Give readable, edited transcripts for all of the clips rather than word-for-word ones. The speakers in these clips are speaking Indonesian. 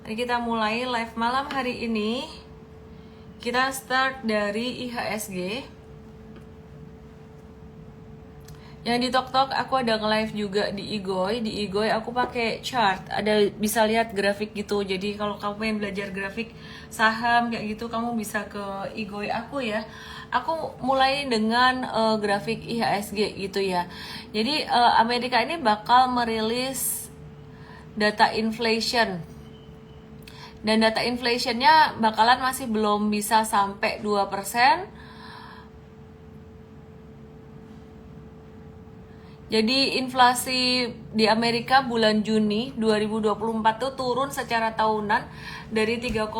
Mari kita mulai live malam hari ini. Kita start dari IHSG. Yang di TokTok aku ada nge-live juga di Igoy. Di Igoy aku pakai chart. Ada bisa lihat grafik gitu. Jadi kalau kamu pengen belajar grafik saham kayak gitu, kamu bisa ke Igoy aku ya. Aku mulai dengan grafik IHSG gitu ya. Jadi Amerika ini bakal merilis data inflation. Dan data inflationnya bakalan masih belum bisa sampai 2%. Jadi inflasi di Amerika bulan Juni 2024 tuh turun secara tahunan dari 3,3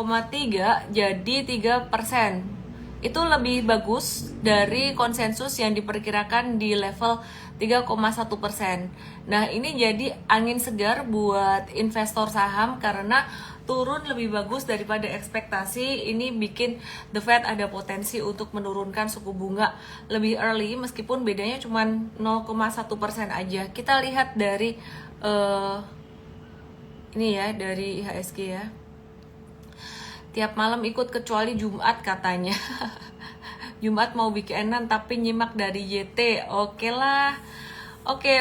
jadi 3%. Itu lebih bagus dari konsensus yang diperkirakan di level 3,1%. Nah, ini jadi angin segar buat investor saham karena turun lebih bagus daripada ekspektasi. Ini bikin The Fed ada potensi untuk menurunkan suku bunga lebih early, meskipun bedanya cuma 0,1% aja. Kita lihat dari ini ya, dari IHSG ya. Tiap malam ikut kecuali Jumat katanya. Jumat mau weekendan tapi nyimak dari YT. Oke lah. Oke.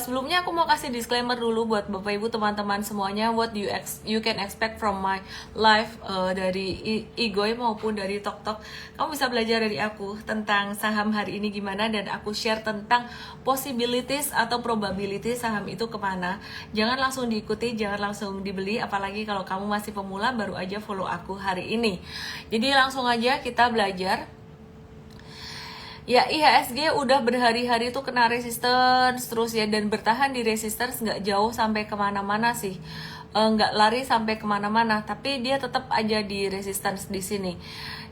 Sebelumnya aku mau kasih disclaimer dulu buat Bapak Ibu teman-teman semuanya. What you can expect from my live dari Igoy maupun dari TokTok. Kamu bisa belajar dari aku tentang saham hari ini gimana, dan aku share tentang possibilities atau probability saham itu kemana. Jangan langsung diikuti, jangan langsung dibeli, apalagi kalau kamu masih pemula baru aja follow aku hari ini. Jadi langsung aja kita belajar. Ya, IHSG udah berhari-hari tuh kena resistance terus ya, dan bertahan di resistance, nggak jauh sampai kemana-mana sih, nggak lari sampai kemana-mana, tapi dia tetap aja di resistance di sini.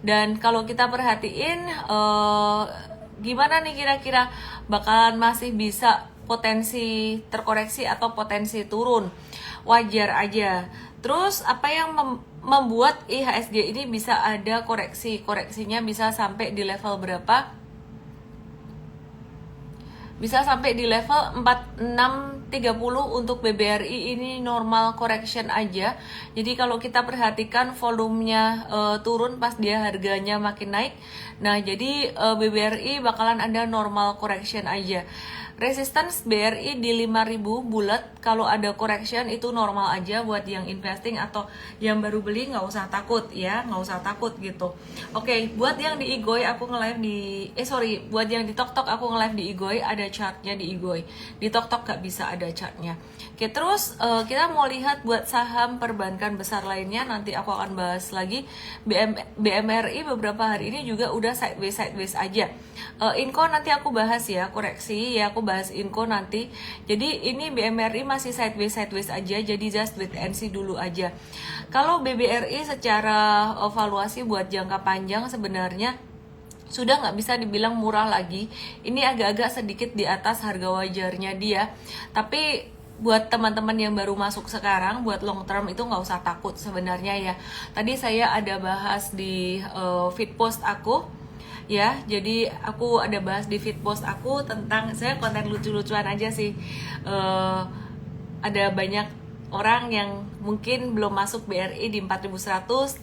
Dan kalau kita perhatiin gimana nih kira-kira bakalan masih bisa potensi terkoreksi atau potensi turun, wajar aja. Terus apa yang membuat IHSG ini bisa ada koreksinya bisa sampai di level berapa? Bisa sampai di level 4630 untuk BBRI, ini normal correction aja. Jadi kalau kita perhatikan volumenya turun pas dia harganya makin naik. Nah, jadi BBRI bakalan ada normal correction aja. Resistance BRI di 5000 bulat, kalau ada correction itu normal aja buat yang investing atau yang baru beli, nggak usah takut ya, nggak usah takut gitu. Oke, buat yang di Igoy aku nge-live di buat yang di TokTok aku nge-live di Igoy, ada chartnya di Igoy. Di TokTok nggak bisa ada chartnya. Oke, terus kita mau lihat buat saham perbankan besar lainnya, nanti aku akan bahas lagi. BMRI beberapa hari ini juga udah sideways aja. Inco nanti aku bahas ya, koreksi ya, aku bahas Inco nanti. Jadi ini BMRI masih sideways aja, jadi just wait and see dulu aja. Kalau BBRI secara valuasi buat jangka panjang sebenarnya sudah nggak bisa dibilang murah lagi. Ini agak-agak sedikit di atas harga wajarnya dia. Tapi buat teman-teman yang baru masuk sekarang, buat long term itu nggak usah takut sebenarnya ya. Tadi saya ada bahas di feed post aku ya, jadi aku ada bahas di feed post aku tentang, saya konten lucu-lucuan aja sih. Ada banyak orang yang mungkin belum masuk BRI di 4100,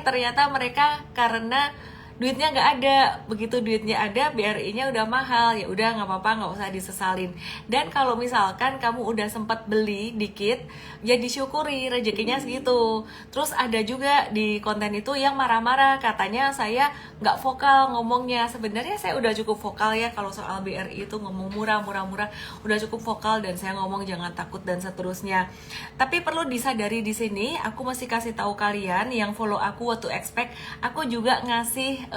ternyata mereka karena duitnya nggak ada, begitu duitnya ada BRI-nya udah mahal, ya udah nggak apa-apa, nggak usah disesalin. Dan kalau misalkan kamu udah sempat beli dikit, ya disyukuri rezekinya segitu. Terus ada juga di konten itu yang marah-marah, katanya saya nggak vokal ngomongnya. Sebenarnya saya udah cukup vokal ya, kalau soal BRI itu ngomong murah, udah cukup vokal, dan saya ngomong jangan takut dan seterusnya. Tapi perlu disadari di sini, aku masih kasih tahu kalian yang follow aku what to expect, aku juga ngasih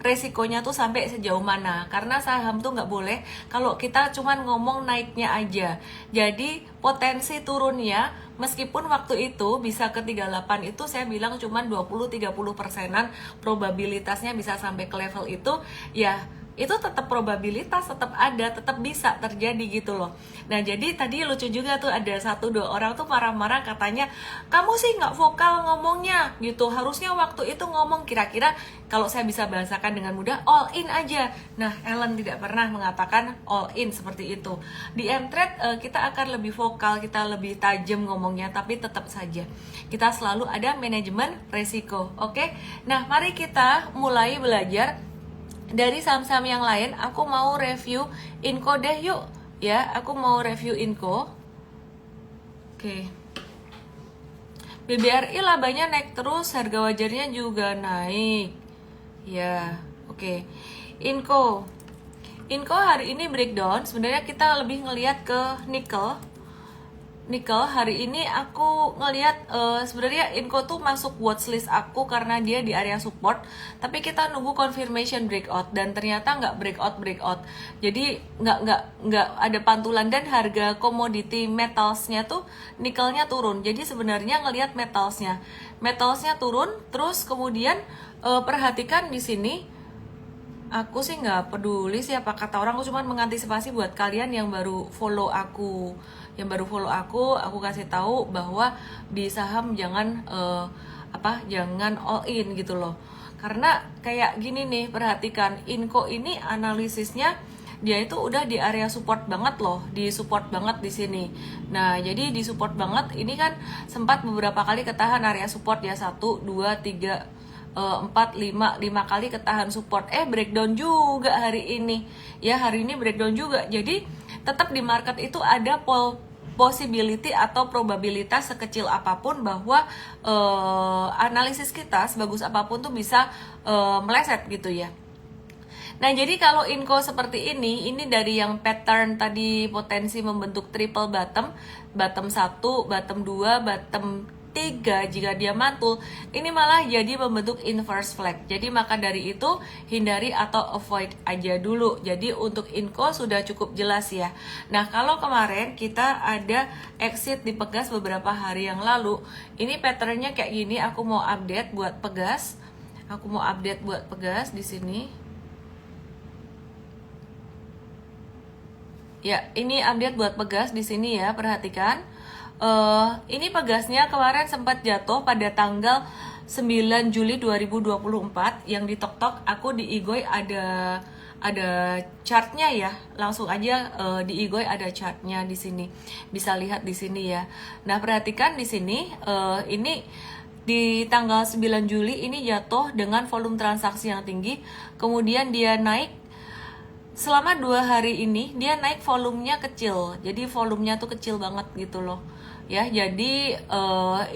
resikonya tuh sampai sejauh mana, karena saham tuh nggak boleh kalau kita cuman ngomong naiknya aja. Jadi potensi turunnya meskipun waktu itu bisa ke 38, itu saya bilang cuman 20-30%-an probabilitasnya bisa sampai ke level itu ya. itu tetap probabilitas, tetap ada, tetap bisa terjadi gitu loh. Nah jadi tadi lucu juga tuh, ada 1-2 orang tuh marah-marah katanya, kamu sih nggak vokal ngomongnya gitu, harusnya waktu itu ngomong. Kira-kira kalau saya bisa bahasakan dengan mudah, all in aja. Nah Ellen tidak pernah mengatakan all in seperti itu. Di M-Trade kita akan lebih vokal, kita lebih tajam ngomongnya, tapi tetap saja kita selalu ada manajemen resiko. Oke, nah mari kita mulai belajar dari saham-saham yang lain. Aku mau review Inco deh yuk ya, aku mau review Inco. Oke, BBRI labanya naik terus, harga wajarnya juga naik ya. Oke, Inco hari ini breakdown. Sebenarnya kita lebih ngelihat ke nikel hari ini. Aku ngelihat sebenarnya Inco tuh masuk watchlist aku karena dia di area support, tapi kita nunggu confirmation breakout dan ternyata nggak breakout. Jadi nggak ada pantulan, dan harga komoditi metalsnya tuh nikelnya turun. Jadi sebenarnya ngelihat metalsnya turun, terus kemudian perhatikan di sini. Aku sih nggak peduli sih apa kata orang, aku cuma mengantisipasi buat kalian yang baru follow aku. Aku kasih tahu bahwa di saham jangan jangan all in gitu loh. Karena kayak gini nih, perhatikan Inco ini analisisnya dia itu udah di area support banget loh, di support banget di sini. Nah, jadi di support banget ini kan sempat beberapa kali ketahan area support ya, 1, 2, 3, 4, 5 kali ketahan support. Breakdown juga hari ini. Ya, hari ini breakdown juga. Jadi tetap di market itu ada possibility atau probabilitas sekecil apapun bahwa analisis kita sebagus apapun tuh bisa meleset gitu ya. Nah, jadi kalau Inco seperti ini dari yang pattern tadi potensi membentuk triple bottom 1, bottom 2, bottom 3 jika dia mantul, ini malah jadi membentuk inverse flag. Jadi maka dari itu hindari atau avoid aja dulu. Jadi untuk Inco sudah cukup jelas ya. Nah, kalau kemarin kita ada exit di Pegas beberapa hari yang lalu, ini patternnya kayak gini. Aku mau update buat Pegas. Di sini. Ya, ini update buat Pegas di sini ya, perhatikan. Ini Pegasnya kemarin sempat jatuh pada tanggal 9 Juli 2024 yang di Tok-Tok. Aku di Igoy ada chartnya ya, langsung aja di Igoy ada chartnya di sini, bisa lihat di sini ya. Nah, perhatikan di sini ini di tanggal 9 Juli ini jatuh dengan volume transaksi yang tinggi, kemudian dia naik. Selama 2 hari ini dia naik, volumenya kecil, jadi volumenya tuh kecil banget gitu loh ya. Jadi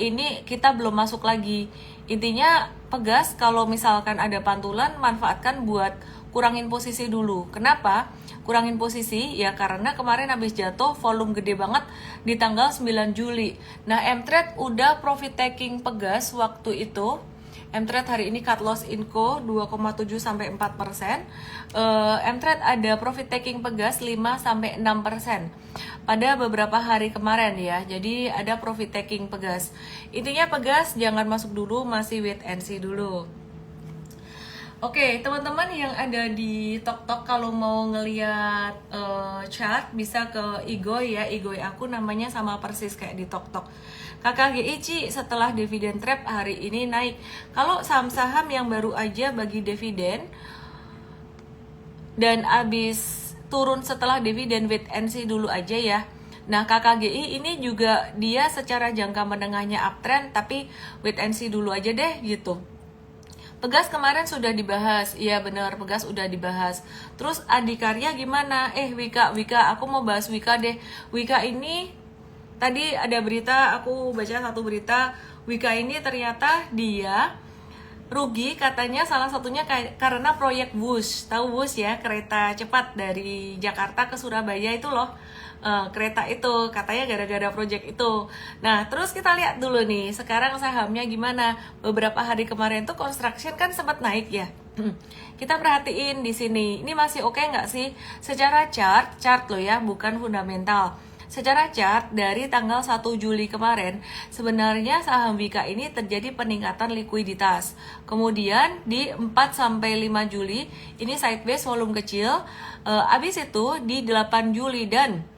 ini kita belum masuk lagi. Intinya Pegas kalau misalkan ada pantulan, manfaatkan buat kurangin posisi dulu. Kenapa kurangin posisi? Ya karena kemarin habis jatuh volume gede banget di tanggal 9 Juli. Nah, M-Trade udah profit taking Pegas waktu itu. M-Trade hari ini cut loss Inco 2,7 sampai 4%. M-Trade ada profit taking Pegas 5 sampai 6% pada beberapa hari kemarin ya. Jadi ada profit taking Pegas. Intinya Pegas jangan masuk dulu, masih wait and see dulu. Oke, teman-teman yang ada di Tok-Tok kalau mau ngeliat chart bisa ke Igoy ya. Igoy aku namanya sama persis kayak di Tok-Tok. KKGI setelah dividen trap hari ini naik. Kalau saham-saham yang baru aja bagi dividen dan abis turun setelah dividen, wait and see dulu aja ya. Nah, KKGI ini juga dia secara jangka menengahnya uptrend, tapi wait and see dulu aja deh gitu. Pegas kemarin sudah dibahas, iya bener, Pegas udah dibahas. Terus Adikarya gimana? Wika, aku mau bahas Wika deh. Wika ini tadi ada berita, aku baca satu berita, Wika ini ternyata dia rugi katanya, salah satunya karena proyek Wush. Tahu Wush ya, kereta cepat dari Jakarta ke Surabaya itu loh. Kereta itu katanya gara-gara proyek itu. Nah, terus kita lihat dulu nih, sekarang sahamnya gimana? Beberapa hari kemarin tuh construction kan sempat naik ya. Kita perhatiin di sini, ini masih oke nggak sih? Secara chart loh ya, bukan fundamental. secara chart dari tanggal 1 Juli kemarin, sebenarnya saham Wika ini terjadi peningkatan likuiditas. Kemudian di 4-5 Juli ini sideways volume kecil. Habis itu di 8 Juli dan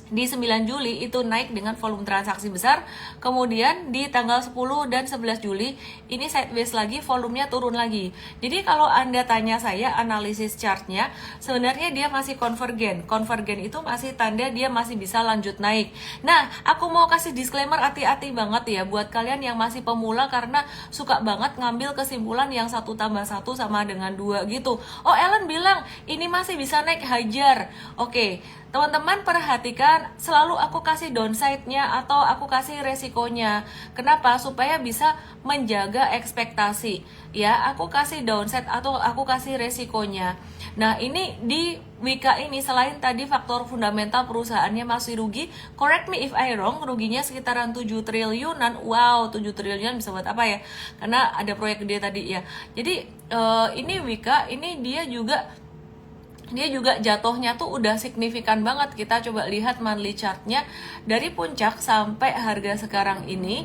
di 9 Juli itu naik dengan volume transaksi besar. Kemudian di tanggal 10 dan 11 Juli ini sideways lagi, volumenya turun lagi. Jadi kalau Anda tanya saya analisis chartnya, sebenarnya dia masih konvergen. Konvergen itu masih tanda dia masih bisa lanjut naik. Nah, aku mau kasih disclaimer, hati-hati banget ya buat kalian yang masih pemula karena suka banget ngambil kesimpulan yang 1 tambah 1 sama dengan 2 gitu. Oh, Ellen bilang ini masih bisa naik, hajar. Oke, teman-teman perhatikan, selalu aku kasih downside-nya atau aku kasih resikonya. Kenapa? Supaya bisa menjaga ekspektasi. Ya, aku kasih downside atau aku kasih resikonya. Nah, ini di Wika ini selain tadi faktor fundamental perusahaannya masih rugi, correct me if I wrong, ruginya sekitaran 7 triliunan. Wow, 7 triliunan bisa buat apa ya? Karena ada proyek gede tadi ya. Jadi, ini Wika, ini dia juga jatuhnya tuh udah signifikan banget. Kita coba lihat monthly chartnya dari puncak sampai harga sekarang ini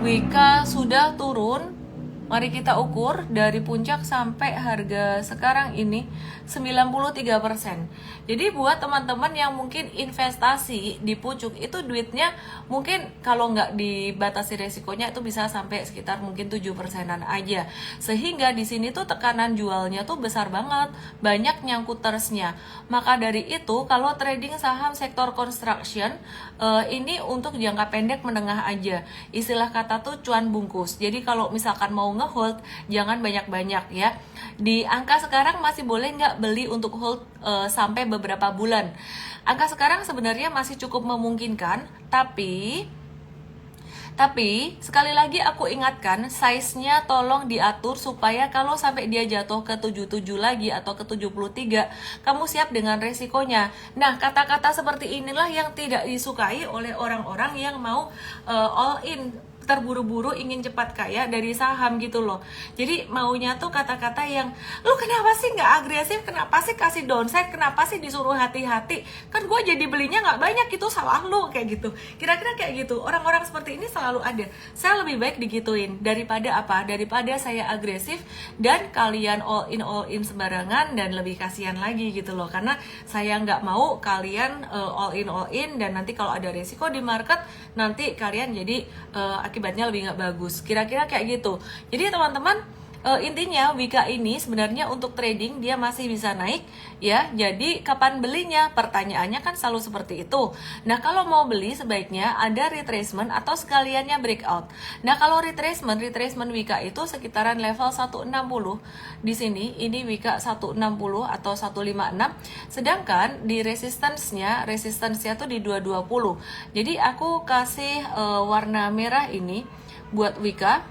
Wika sudah turun. Mari kita ukur dari puncak sampai harga sekarang ini 93%. Jadi buat teman-teman yang mungkin investasi di pucuk itu duitnya mungkin kalau nggak dibatasi resikonya itu bisa sampai sekitar mungkin 7%-an aja. Sehingga di sini tuh tekanan jualnya tuh besar banget, banyak nyangkutersnya. Maka dari itu kalau trading saham sektor construction ini untuk jangka pendek menengah aja. Istilah kata tuh cuan bungkus. Jadi kalau misalkan mau ngehold jangan banyak-banyak ya. Di angka sekarang masih boleh nggak beli untuk hold sampai beberapa bulan. Angka sekarang sebenarnya masih cukup memungkinkan, tapi sekali lagi aku ingatkan, size-nya tolong diatur supaya kalau sampai dia jatuh ke 77 lagi atau ke 73, kamu siap dengan resikonya. Nah, kata-kata seperti inilah yang tidak disukai oleh orang-orang yang mau all in, terburu-buru ingin cepat kaya dari saham gitu loh. Jadi maunya tuh kata-kata yang, lu kenapa sih nggak agresif, kenapa sih kasih downside, kenapa sih disuruh hati-hati, kan gue jadi belinya nggak banyak, itu salah lu, kayak gitu. Kira-kira kayak gitu. Orang-orang seperti ini selalu ada. Saya lebih baik digituin daripada apa? Daripada saya agresif dan kalian all in sembarangan dan lebih kasihan lagi gitu loh. Karena saya nggak mau kalian all in dan nanti kalau ada resiko di market nanti kalian jadi akibatnya lebih nggak bagus. Kira-kira kayak gitu. Jadi teman-teman, intinya Wika ini sebenarnya untuk trading dia masih bisa naik ya. Jadi kapan belinya? Pertanyaannya kan selalu seperti itu. Nah, kalau mau beli sebaiknya ada retracement atau sekaliannya breakout. Nah, kalau retracement Wika itu sekitaran level 160. Di sini ini Wika 160 atau 156. Sedangkan di resistance-nya tuh di 220. Jadi aku kasih warna merah ini buat Wika,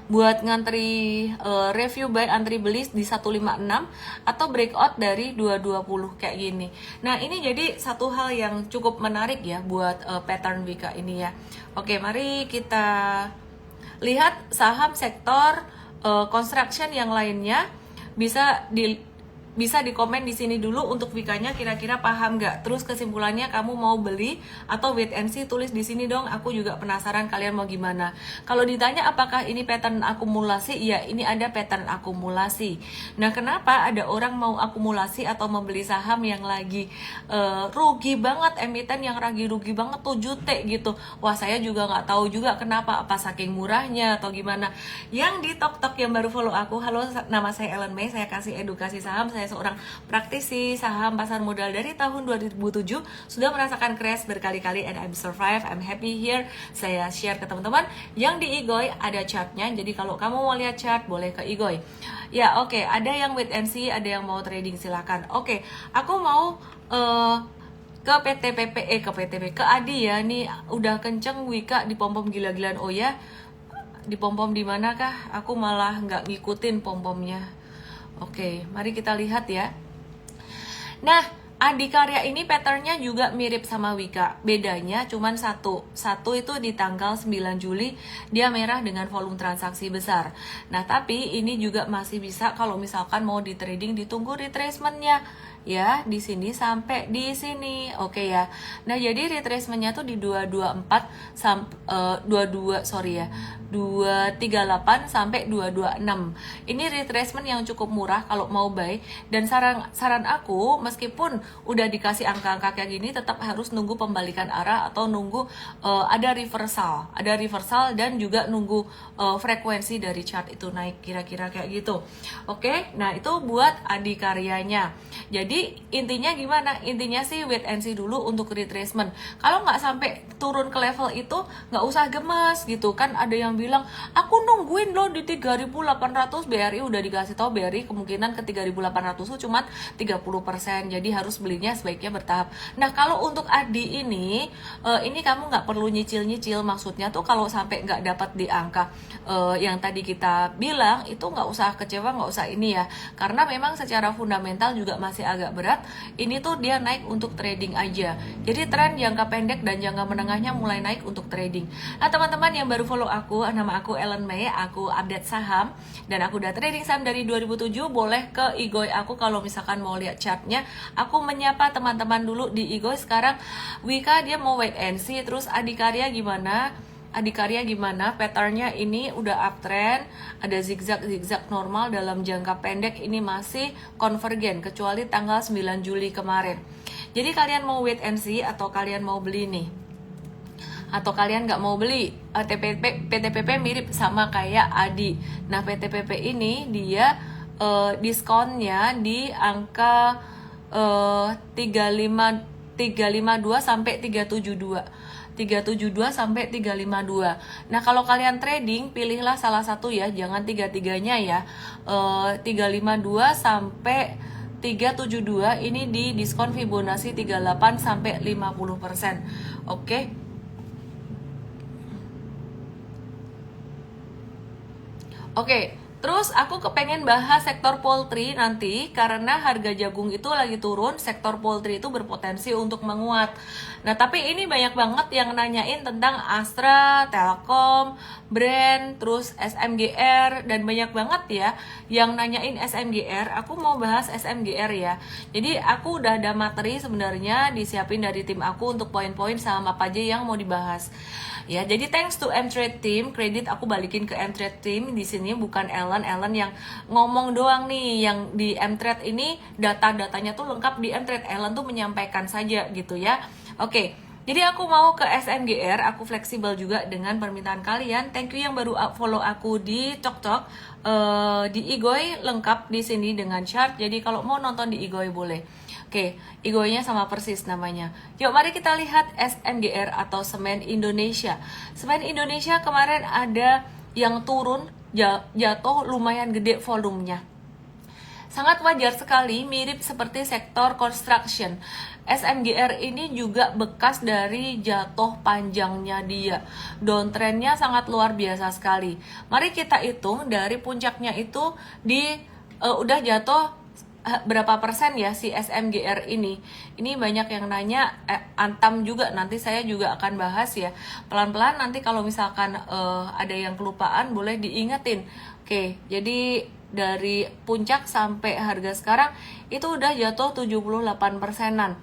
buat ngantri review buy antri beli di 156 atau breakout dari 220 kayak gini. Nah, ini jadi satu hal yang cukup menarik ya buat pattern Wika ini ya. Oke, mari kita lihat saham sektor construction yang lainnya. Bisa di komen di sini dulu untuk Wika-nya kira-kira paham nggak? Terus kesimpulannya kamu mau beli atau wait and see, tulis di sini dong. Aku juga penasaran kalian mau gimana. Kalau ditanya apakah ini pattern akumulasi, ya ini ada pattern akumulasi. Nah, kenapa ada orang mau akumulasi atau membeli saham yang lagi rugi banget, emiten yang lagi rugi banget 7T gitu. Wah, saya juga nggak tahu juga kenapa, apa saking murahnya atau gimana. Yang di TokTok yang baru follow aku, halo, nama saya Ellen May, saya kasih edukasi saham. Saya seorang praktisi saham pasar modal dari tahun 2007, sudah merasakan crash berkali-kali and I'm survive, I'm happy here. Saya share ke teman-teman. Yang di Igoy ada chartnya, jadi kalau kamu mau lihat chart boleh ke Igoy. Ya, oke, ada yang wait and see, ada yang mau trading, silakan. Oke, aku mau ke ke Adi ya. Nih udah kenceng Wika di pom-pom gila-gilaan. Oh ya, di pom-pom di manakah? Aku malah nggak ngikutin pom-pomnya. Oke, mari kita lihat ya. Nah, Adikarya ini patternnya juga mirip sama Wika. Bedanya cuman satu itu di tanggal 9 Juli dia merah dengan volume transaksi besar. Nah, tapi ini juga masih bisa kalau misalkan mau di trading ditunggu retracement-nya ya di sini sampai di sini. Oke ya. Nah, jadi retracementnya tuh di 224 sampai 22 sorry ya. 238 sampai 226. Ini retracement yang cukup murah kalau mau buy, dan saran aku meskipun udah dikasih angka-angka kayak gini tetap harus nunggu pembalikan arah atau nunggu ada reversal dan juga nunggu frekuensi dari chart itu naik, kira-kira kayak gitu. Oke, nah itu buat adikaryanya. Jadi intinya gimana? Intinya sih wait and see dulu untuk retracement. Kalau nggak sampai turun ke level itu nggak usah gemes gitu kan. Ada yang bilang aku nungguin loh di 3.800, BRI udah dikasih tahu BRI kemungkinan ke 3.800 itu cuma 30%, jadi harus belinya sebaiknya bertahap. Nah, kalau untuk Adi ini kamu nggak perlu nyicil-nyicil, maksudnya tuh kalau sampai nggak dapat di angka yang tadi kita bilang itu nggak usah kecewa, nggak usah ini ya, karena memang secara fundamental juga masih agak berat. Ini tuh dia naik untuk trading aja, jadi tren jangka pendek dan jangka menengahnya mulai naik untuk trading. Nah, teman-teman yang baru follow aku, nama aku Ellen May, aku update saham dan aku udah trading saham dari 2007. Boleh ke Igoy aku kalau misalkan mau lihat chartnya. Aku menyapa teman-teman dulu di Igoy sekarang. Wika dia mau wait and see. Terus Adikarya gimana? Adikarya gimana? Patternnya ini udah uptrend, ada zigzag normal dalam jangka pendek, ini masih konvergen kecuali tanggal 9 Juli kemarin. Jadi kalian mau wait and see atau kalian mau beli nih? Atau kalian nggak mau beli? PTPP mirip sama kayak Adi. Nah, PTPP ini dia diskonnya di angka 352 sampai 372 sampai 352. Nah, kalau kalian trading pilihlah salah satu ya, jangan tiga-tiganya ya. 352 sampai 372 ini di diskon Fibonacci 38 sampai 50%. Oke. Oke, terus aku kepengen bahas sektor poultry nanti karena harga jagung itu lagi turun, sektor poultry itu berpotensi untuk menguat. Nah, tapi ini banyak banget yang nanyain tentang Astra, Telkom, Brand, terus SMGR, dan banyak banget ya yang nanyain SMGR. Aku mau bahas SMGR ya. Jadi aku udah ada materi sebenarnya disiapin dari tim aku untuk poin-poin saham apa aja yang mau dibahas. Ya, jadi thanks to M-Trade Team, kredit aku balikin ke M-Trade Team. Di sini bukan Ellen yang ngomong doang nih. Yang di M-Trade ini data-datanya tuh lengkap di M-Trade. Ellen tuh menyampaikan saja gitu ya. Oke, jadi aku mau ke SMGR, aku fleksibel juga dengan permintaan kalian. Thank you yang baru follow aku di TokTok, di Igoy lengkap di sini dengan chart. Jadi kalau mau nonton di Igoy boleh. Oke, Igoy-nya sama persis namanya. Yuk mari kita lihat SMGR atau Semen Indonesia. Semen Indonesia kemarin ada yang turun, jatuh lumayan gede volumenya. Sangat wajar sekali, mirip seperti sektor construction. SMGR ini juga bekas dari jatuh panjangnya dia. Downtrendnya sangat luar biasa sekali. Mari kita hitung dari puncaknya itu udah jatuh berapa persen ya si SMGR ini. Ini banyak yang nanya, Antam juga, nanti saya juga akan bahas ya. Pelan-pelan nanti kalau misalkan ada yang kelupaan boleh diingetin. Oke, jadi dari puncak sampai harga sekarang itu udah jatuh 78%-an.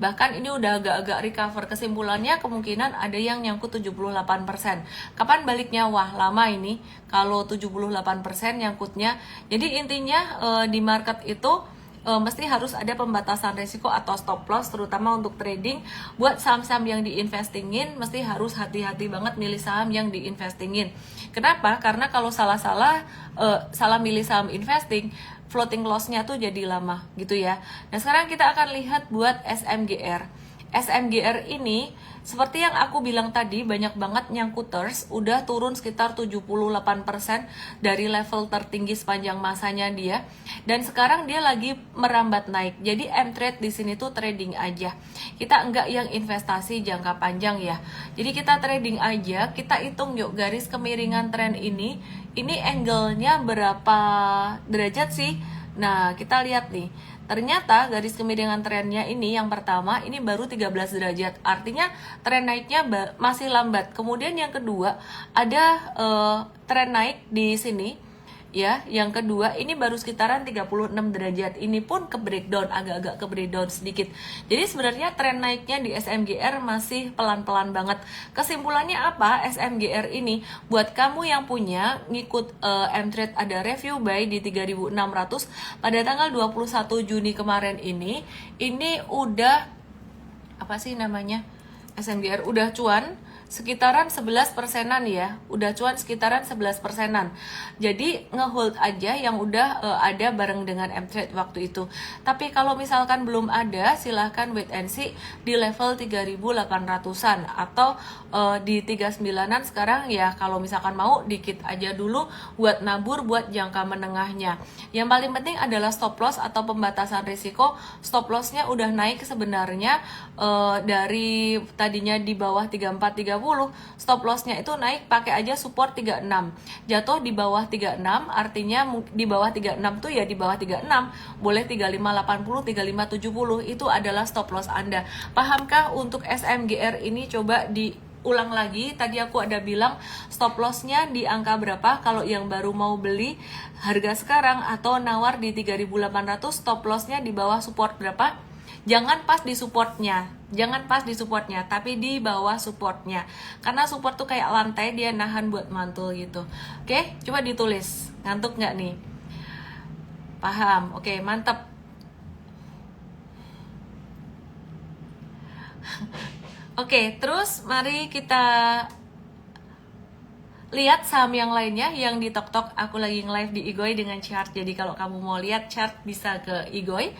Bahkan ini udah agak-agak recover. Kesimpulannya kemungkinan ada yang nyangkut 78%. Kapan baliknya? Wah, lama ini kalau 78% nyangkutnya. Jadi intinya di market itu mesti harus ada pembatasan risiko atau stop loss, terutama untuk trading. Buat saham-saham yang diinvestingin mesti harus hati-hati banget milih saham yang diinvestingin. Kenapa? Karena kalau salah milih saham investing, floating loss-nya tuh jadi lama gitu ya. Nah, sekarang kita akan lihat buat SMGR. SMGR ini seperti yang aku bilang tadi, banyak banget nyangkuters, udah turun sekitar 78% dari level tertinggi sepanjang masanya dia, dan sekarang dia lagi merambat naik. Jadi M-Trade di sini tuh trading aja. Kita enggak yang investasi jangka panjang ya. Jadi kita trading aja, kita hitung yuk garis kemiringan tren ini angle-nya berapa derajat sih? Nah, kita lihat nih. Ternyata garis kemiringan trennya ini yang pertama ini baru 13 derajat. Artinya tren naiknya masih lambat. Kemudian yang kedua ada tren naik di sini. ya. Yang kedua, ini baru sekitaran 36 derajat. Ini pun ke breakdown, agak-agak ke breakdown sedikit. Jadi sebenarnya tren naiknya di SMGR masih pelan-pelan banget. Kesimpulannya apa? SMGR ini buat kamu yang punya ngikut M-Trade ada review buy di 3.600 pada tanggal 21 Juni kemarin ini udah apa sih namanya? SMGR udah cuan sekitaran 11 persenan ya, udah cuan sekitaran 11 persenan. Jadi ngehold aja yang udah ada bareng dengan M-Trade waktu itu. Tapi kalau misalkan belum ada, silahkan wait and see di level 3.800-an atau di 39-an sekarang ya. Kalau misalkan mau dikit aja dulu buat nabur buat jangka menengahnya. Yang paling penting adalah stop loss atau pembatasan risiko. Stop lossnya udah naik sebenarnya dari tadinya di bawah 3430, stop lossnya itu naik pakai aja support 36, jatuh di bawah 36, artinya di bawah 36 tuh ya di bawah 36, boleh 3580, 3570, itu adalah stop loss Anda. Pahamkah untuk SMGR ini? Coba diulang lagi, tadi aku ada bilang stop lossnya di angka berapa kalau yang baru mau beli harga sekarang atau nawar di 3.800, stop lossnya di bawah support berapa? Jangan pas di supportnya, tapi di bawah supportnya, karena support tuh kayak lantai, dia nahan buat mantul gitu. Oke, coba ditulis, ngantuk nggak nih? Paham? Oke, mantap. Oke, terus mari kita lihat saham yang lainnya yang di TokTok. Aku lagi nge-live di Igoy dengan chart. Jadi kalau kamu mau lihat chart bisa ke Igoy.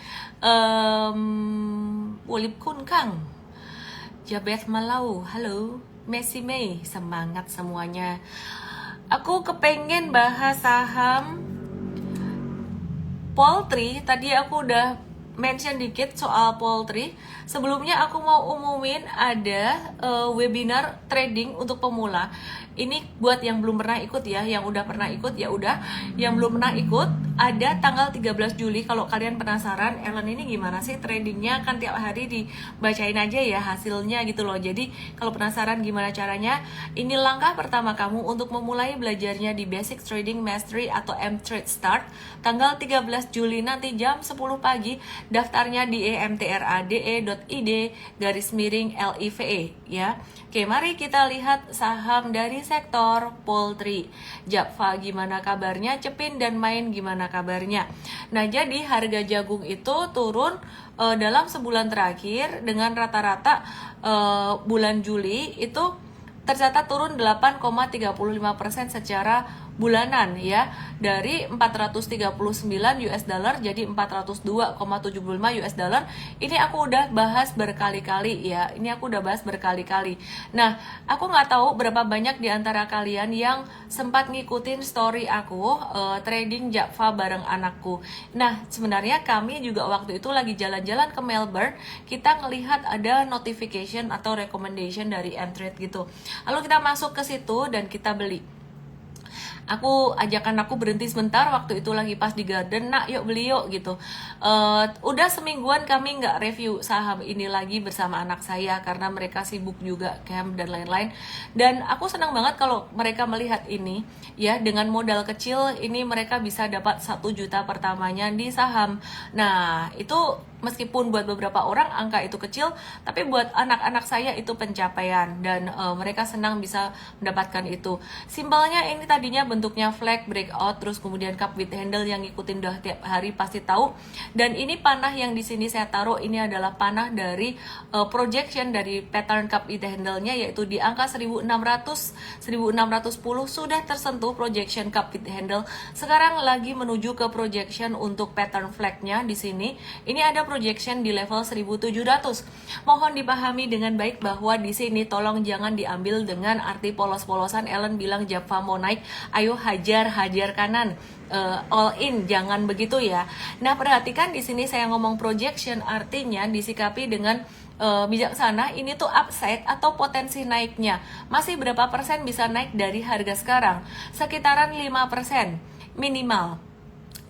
Ulip Kun Kang, Jabet Malau, halo. Messi Mei, semangat semuanya. Aku kepengen bahas saham poultry. Tadi aku udah mention dikit soal poultry. Sebelumnya aku mau umumin ada webinar trading untuk pemula. Ini buat yang belum pernah ikut ya, yang udah pernah ikut ya udah, yang belum pernah ikut ada tanggal 13 Juli. Kalau kalian penasaran Ellen ini gimana sih tradingnya, kan tiap hari dibacain aja ya hasilnya gitu loh. Jadi kalau penasaran gimana caranya, ini langkah pertama kamu untuk memulai belajarnya di Basic Trading Mastery atau M-Trade Start tanggal 13 Juli nanti jam 10 pagi. Daftarnya di emtrade.id/LIVE ya. Oke, mari kita lihat saham dari sektor poultry. Japfa gimana kabarnya? Cepin dan Main gimana kabarnya? Nah, jadi harga jagung itu turun dalam sebulan terakhir dengan rata-rata bulan Juli itu tercatat turun 8,35% secara bulanan ya, dari 439 US dollar jadi 402,75 US dollar. Ini aku udah bahas berkali-kali ya. Nah, aku nggak tahu berapa banyak di antara kalian yang sempat ngikutin story aku trading Japfa bareng anakku. Nah, sebenarnya kami juga waktu itu lagi jalan-jalan ke Melbourne, kita ngelihat ada notification atau recommendation dari M-Trade gitu. Lalu kita masuk ke situ dan kita beli. Aku ajak anakku berhenti sebentar, waktu itu lagi pas di garden, nak yuk beli yuk gitu. Udah semingguan kami nggak review saham ini lagi bersama anak saya karena mereka sibuk juga camp dan lain-lain. Dan aku senang banget kalau mereka melihat ini ya, dengan modal kecil ini mereka bisa dapat 1 juta pertamanya di saham. Nah, itu meskipun buat beberapa orang angka itu kecil, tapi buat anak-anak saya itu pencapaian dan mereka senang bisa mendapatkan itu. Simpelnya ini tadinya bentuknya flag breakout, terus kemudian cup with handle, yang ngikutin udah tiap hari pasti tahu. Dan ini panah yang di sini saya taruh ini adalah panah dari projection dari pattern cup with handle-nya, yaitu di angka 1600 1610 sudah tersentuh projection cup with handle. Sekarang lagi menuju ke projection untuk pattern flag-nya di sini. Ini ada projection di level 1700. Mohon dipahami dengan baik bahwa di sini tolong jangan diambil dengan arti polos-polosan. Ellen bilang Japfa mau naik, ayo hajar kanan, all in, jangan begitu ya. Nah, perhatikan di sini saya ngomong projection, artinya disikapi dengan bijaksana. Ini tuh upside atau potensi naiknya. Masih berapa persen bisa naik dari harga sekarang? Sekitaran 5% minimal.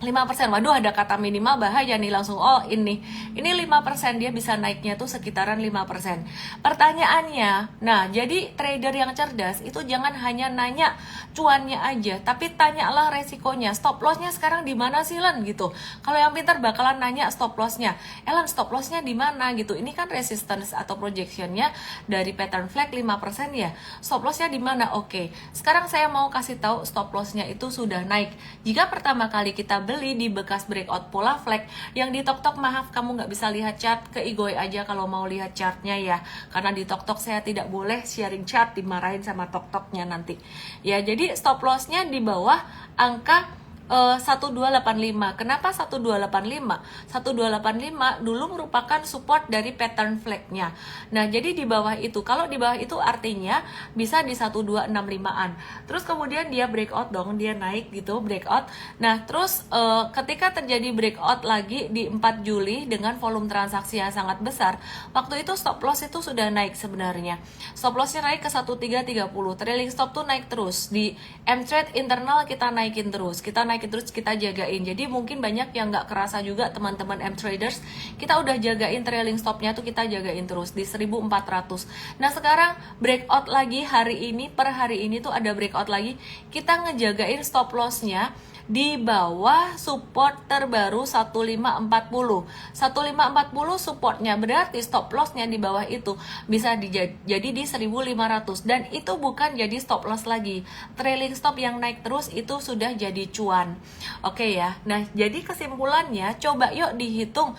5%. Waduh, ada kata minimal, bahaya nih, langsung oh ini 5%, dia bisa naiknya tuh sekitaran 5%. Pertanyaannya, nah jadi trader yang cerdas itu jangan hanya nanya cuannya aja, tapi tanyalah resikonya. Stop lossnya sekarang di mana sih, Len, gitu. Kalau yang pintar bakalan nanya stop lossnya, Len stop lossnya di mana gitu. Ini kan resistance atau projectionnya dari pattern flag 5% ya, stop lossnya di mana. Oke, sekarang saya mau kasih tahu stop lossnya itu sudah naik. Jika pertama kali kita beli di bekas breakout pola flag yang di tok-tok, maaf kamu nggak bisa lihat chart, ke Igoy aja kalau mau lihat chartnya ya, karena di tok-tok saya tidak boleh sharing chart, dimarahin sama tok-toknya nanti ya. Jadi stop lossnya di bawah angka 1285. Kenapa 1285? 1285 dulu merupakan support dari pattern flag-nya. Nah, jadi di bawah itu, kalau di bawah itu artinya bisa di 1265-an. Terus kemudian dia breakout dong, dia naik gitu, breakout. Nah, terus ketika terjadi breakout lagi di 4 Juli dengan volume transaksi yang sangat besar, waktu itu stop loss itu sudah naik sebenarnya. Stop loss-nya naik ke 1330. Trailing stop tuh naik terus. Di M-Trade internal kita naikin terus. Terus kita jagain. Jadi mungkin banyak yang nggak kerasa juga teman-teman M-Traders, kita udah jagain trailing stopnya tuh, kita jagain terus di 1400. Nah sekarang breakout lagi hari ini, per hari ini tuh ada breakout lagi, kita ngejagain stop lossnya di bawah support terbaru 1540. 1540 supportnya, berarti stop lossnya di bawah itu bisa jadi di 1500, dan itu bukan jadi stop loss lagi, trailing stop yang naik terus itu sudah jadi cuan. Oke ya. Nah jadi kesimpulannya, coba yuk dihitung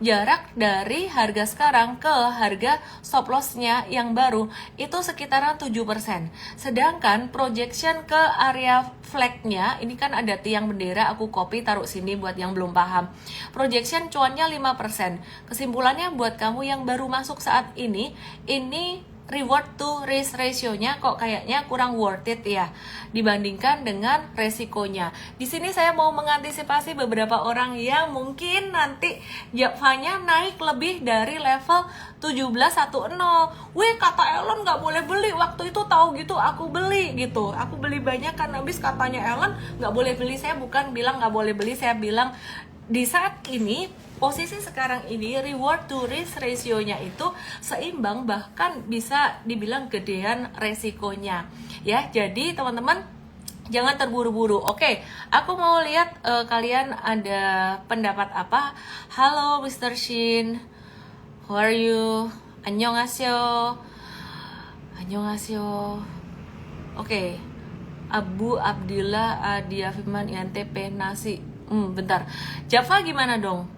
jarak dari harga sekarang ke harga stop lossnya yang baru itu sekitaran 7%. Sedangkan projection ke area flagnya, ini kan ada tiang bendera, aku copy taruh sini buat yang belum paham. Projection cuannya 5%. Kesimpulannya buat kamu yang baru masuk saat ini reward to risk ratio-nya kok kayaknya kurang worth it ya dibandingkan dengan resikonya. Di sini saya mau mengantisipasi beberapa orang yang mungkin nanti Japanya naik lebih dari level 1710. Wih, kata Ellen nggak boleh beli, waktu itu tahu gitu aku beli gitu. Aku beli banyak kan, habis katanya Ellen nggak boleh beli. Saya bukan bilang nggak boleh beli, saya bilang di saat ini, posisi sekarang ini, reward to risk ratio-nya itu seimbang, bahkan bisa dibilang gedean resikonya ya. Jadi teman-teman jangan terburu-buru. Oke, aku mau lihat kalian ada pendapat apa. Halo Mr. Shin, how are you? Annyeonghaseyo. Annyeonghaseyo. Oke, Abu Abdillah Adia Firman INTP nasi. Bentar, Java gimana dong?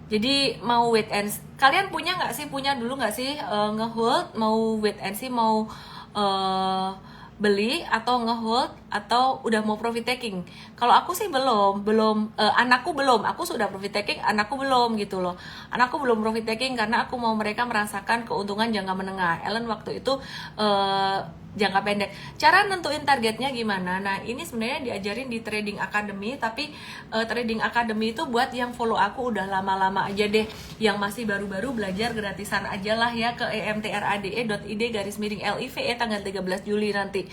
Jadi mau wait and see. Kalian punya nggak sih, punya dulu nggak sih ngehold, mau wait and see, mau beli atau ngehold, atau udah mau profit taking? Kalau aku sih belum anakku belum, aku sudah profit taking, anakku belum gitu loh. Anakku belum profit taking karena aku mau mereka merasakan keuntungan jangka menengah. Ellen waktu itu jangka pendek. Cara nentuin targetnya gimana? Nah ini sebenarnya diajarin di Trading Academy, tapi Trading Academy itu buat yang follow aku udah lama-lama aja deh. Yang masih baru-baru belajar gratisan aja lah ya, ke emtrade.id/live tanggal 13 Juli nanti.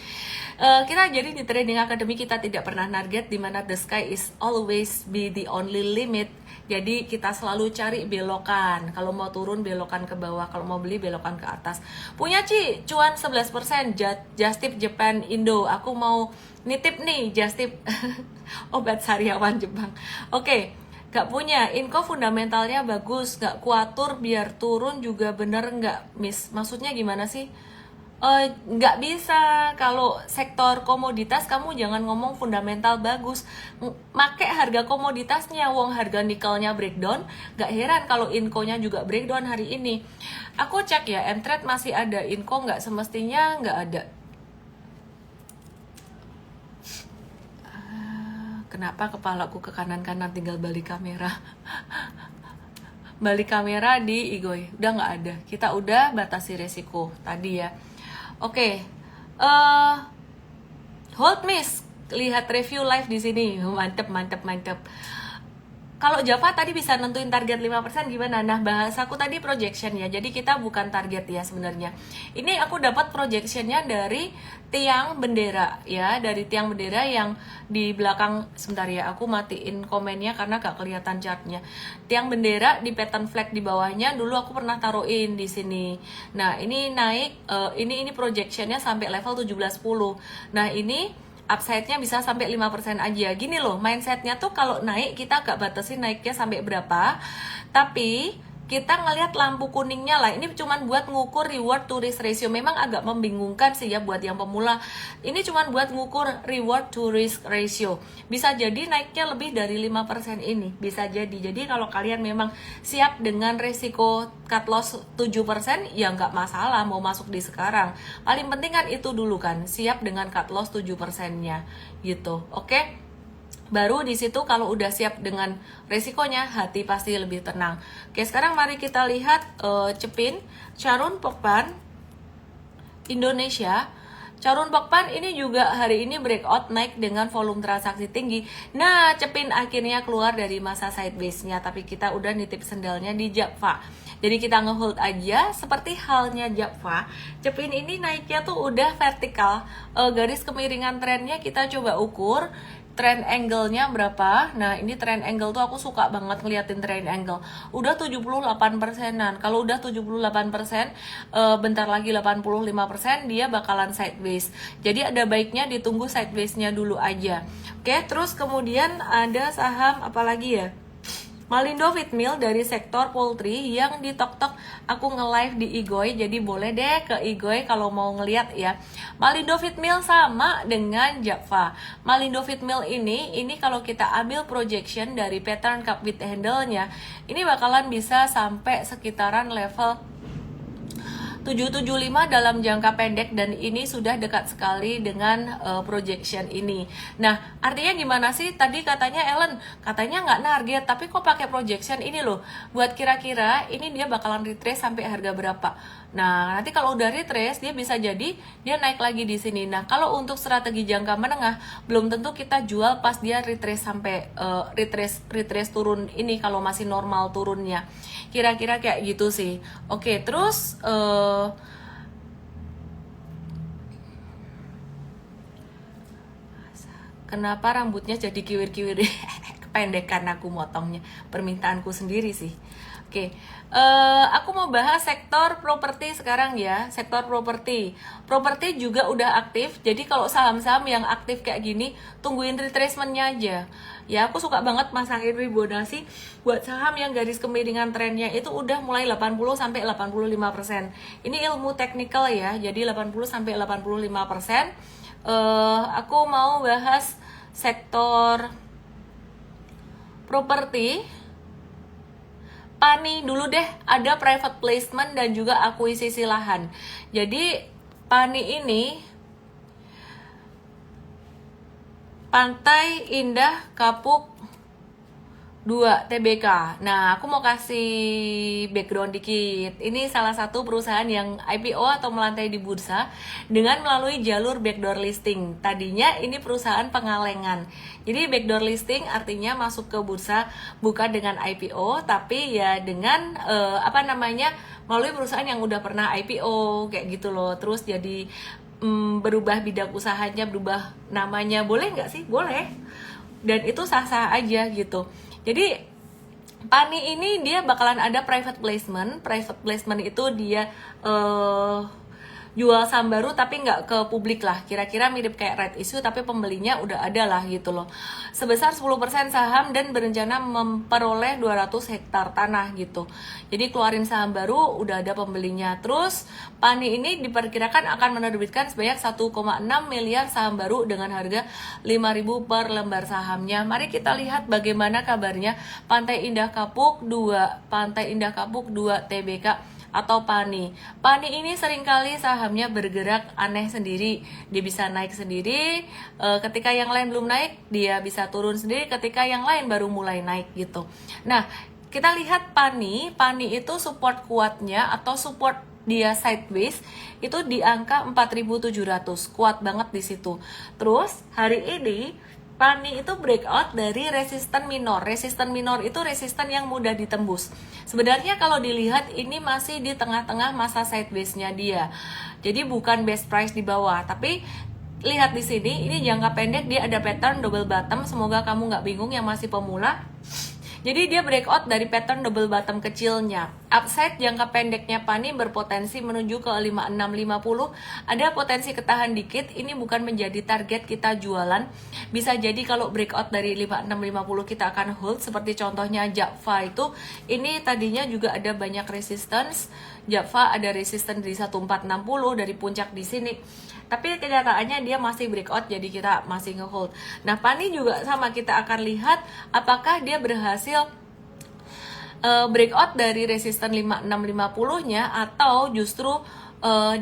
Kita jadi di Trading Academy kita tidak pernah target, dimana the sky is always be the only limit. Jadi kita selalu cari belokan. Kalau mau turun belokan ke bawah, kalau mau beli belokan ke atas. Punya Ci, cuan 11%, Just Tip Japan Indo. Aku mau nitip nih Just Tip obat sariawan Jepang. Oke, gak punya. Inco fundamentalnya bagus, gak kuatur biar turun juga bener gak miss. Maksudnya gimana sih? Nggak bisa. Kalau sektor komoditas kamu jangan ngomong fundamental bagus, make harga komoditasnya. Wong harga nikelnya breakdown, nggak heran kalau inkonya juga breakdown hari ini. Aku cek ya, M-Trade masih ada, inko nggak, semestinya nggak ada. Kenapa kepalaku ke kanan-kanan, tinggal balik kamera. Balik kamera di Igoy, udah nggak ada. Kita udah batasi resiko tadi ya. Oke, hold miss, lihat review live di sini, mantep. kalau Java tadi bisa nentuin target 5% gimana? Nah, bahasaku tadi projection ya. Jadi kita bukan target ya sebenarnya. Ini aku dapat projectionnya dari tiang bendera ya, dari tiang bendera yang di belakang. Sebentar ya, aku matiin komennya karena gak kelihatan chartnya. Tiang bendera di pattern flag di bawahnya dulu aku pernah taruhin di sini. Nah, ini naik ini projectionnya sampai level 1710. Nah, ini upside-nya bisa sampai 5% aja. Gini loh, mindset-nya tuh kalau naik kita gak batasin naiknya sampai berapa, tapi kita ngelihat lampu kuningnya lah. Ini cuman buat ngukur reward to risk ratio. Memang agak membingungkan sih ya buat yang pemula. Ini cuman buat ngukur reward to risk ratio. Bisa jadi naiknya lebih dari 5% ini. Bisa jadi. Jadi kalau kalian memang siap dengan resiko cut loss 7%, ya nggak masalah mau masuk di sekarang. Paling penting kan itu dulu kan, siap dengan cut loss 7%-nya gitu. Oke? Baru di situ kalau udah siap dengan resikonya, hati pasti lebih tenang. Oke, sekarang mari kita lihat Cepin, Charun Pokpan, Indonesia. Charun Pokpan ini juga hari ini breakout naik dengan volume transaksi tinggi. Nah, Cepin akhirnya keluar dari masa sideways-nya, tapi kita udah nitip sendalnya di Java. Jadi kita ngehold aja, seperti halnya Java. Cepin ini naiknya tuh udah vertikal. Garis kemiringan trennya kita coba ukur. Trend angle-nya berapa? Nah, ini trend angle tuh aku suka banget ngeliatin trend angle. Udah 78%-an. Kalau udah 78%, bentar lagi 85%, dia bakalan sideways. Jadi ada baiknya ditunggu sideways-nya dulu aja. Oke, terus kemudian ada saham apa lagi ya? Malindo Feedmill dari sektor poultry yang di TokTok aku nge-live di Igoy, jadi boleh deh ke Igoy kalau mau ngeliat ya. Malindo Feedmill sama dengan Java. Malindo Feedmill ini kalau kita ambil projection dari pattern cup with handle-nya, ini bakalan bisa sampai sekitaran level 775 dalam jangka pendek, dan ini sudah dekat sekali dengan projection ini. Nah, artinya gimana sih? Tadi katanya Ellen, katanya nggak target, tapi kok pakai projection ini loh. Buat kira-kira ini dia bakalan retrace sampai harga berapa. Nah, nanti kalau udah retrace, dia bisa jadi dia naik lagi di sini. Nah, kalau untuk strategi jangka menengah, belum tentu kita jual pas dia retrace sampai retrace turun ini kalau masih normal turunnya. Kira-kira kayak gitu sih. Oke, terus kenapa rambutnya jadi kiwir-kiwir? Kependekan aku motongnya, permintaanku sendiri sih. Oke, aku mau bahas sektor properti sekarang ya. Sektor properti juga udah aktif. Jadi kalau saham-saham yang aktif kayak gini, tungguin retracement-nya aja. Ya, aku suka banget masangin Fibonacci buat saham yang garis kemiringan trennya itu udah mulai 80 sampai 85%. Ini ilmu teknikal ya. Jadi 80 sampai 85%. Aku mau bahas sektor properti. Pani dulu deh, ada private placement dan juga akuisisi lahan. Jadi Pani ini Pantai Indah Kapuk 2 TBK. Nah, aku mau kasih background dikit. Ini salah satu perusahaan yang IPO atau melantai di bursa dengan melalui jalur backdoor listing. Tadinya ini perusahaan pengalengan. Jadi backdoor listing artinya masuk ke bursa bukan dengan IPO, tapi ya dengan melalui perusahaan yang udah pernah IPO kayak gitu loh. Terus jadi berubah bidang usahanya, berubah namanya, boleh nggak sih? Boleh. Dan itu sah-sah aja gitu. Jadi Pani ini dia bakalan ada private placement. Private placement itu dia jual saham baru tapi nggak ke publik lah, kira-kira mirip kayak right issue tapi pembelinya udah ada lah gitu loh, sebesar 10% saham dan berencana memperoleh 200 hektar tanah gitu. Jadi keluarin saham baru udah ada pembelinya. Terus Pani ini diperkirakan akan menerbitkan sebanyak 1,6 miliar saham baru dengan harga 5.000 per lembar sahamnya. Mari kita lihat bagaimana kabarnya Pantai Indah Kapuk 2 TBK atau Pani. Pani ini seringkali sahamnya bergerak aneh sendiri. Dia bisa naik sendiri, ketika yang lain belum naik, dia bisa turun sendiri ketika yang lain baru mulai naik gitu. Nah, kita lihat Pani itu support kuatnya atau support dia sideways itu di angka 4.700, kuat banget di situ. Terus hari ini Pani itu breakout dari resisten minor. Resisten minor itu resisten yang mudah ditembus. Sebenarnya kalau dilihat ini masih di tengah-tengah masa sideways-nya dia. Jadi bukan best price di bawah, tapi lihat di sini, ini jangka pendek dia ada pattern double bottom. Semoga kamu nggak bingung yang masih pemula. Jadi dia breakout dari pattern double bottom kecilnya. Upside jangka pendeknya Pani berpotensi menuju ke 5650. Ada potensi ketahan dikit. Ini bukan menjadi target kita jualan. Bisa jadi kalau breakout dari 5650 kita akan hold. Seperti contohnya Java itu. Ini tadinya juga ada banyak resistance. Java ada resistance di 1460 dari puncak di sini. Tapi kenyataannya dia masih breakout, jadi kita masih ngehold. Nah, Pani juga sama, kita akan lihat apakah dia berhasil breakout dari resisten 5650-nya atau justru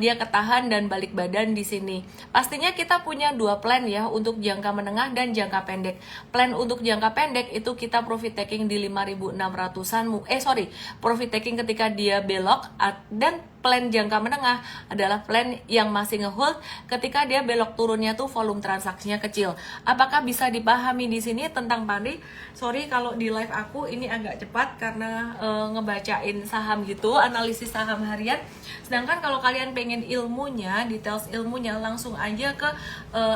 dia ketahan dan balik badan di sini. Pastinya kita punya dua plan ya untuk jangka menengah dan jangka pendek. Plan untuk jangka pendek itu kita profit taking di 5.600-an. Profit taking ketika dia belok, dan plan jangka menengah adalah plan yang masih ngehold ketika dia belok turunnya tuh volume transaksinya kecil. Apakah bisa dipahami di sini tentang Pani? Sorry kalau di live aku ini agak cepat karena ngebacain saham gitu, analisis saham harian. Sedangkan kalau kalian pengen ilmunya, details ilmunya, langsung aja ke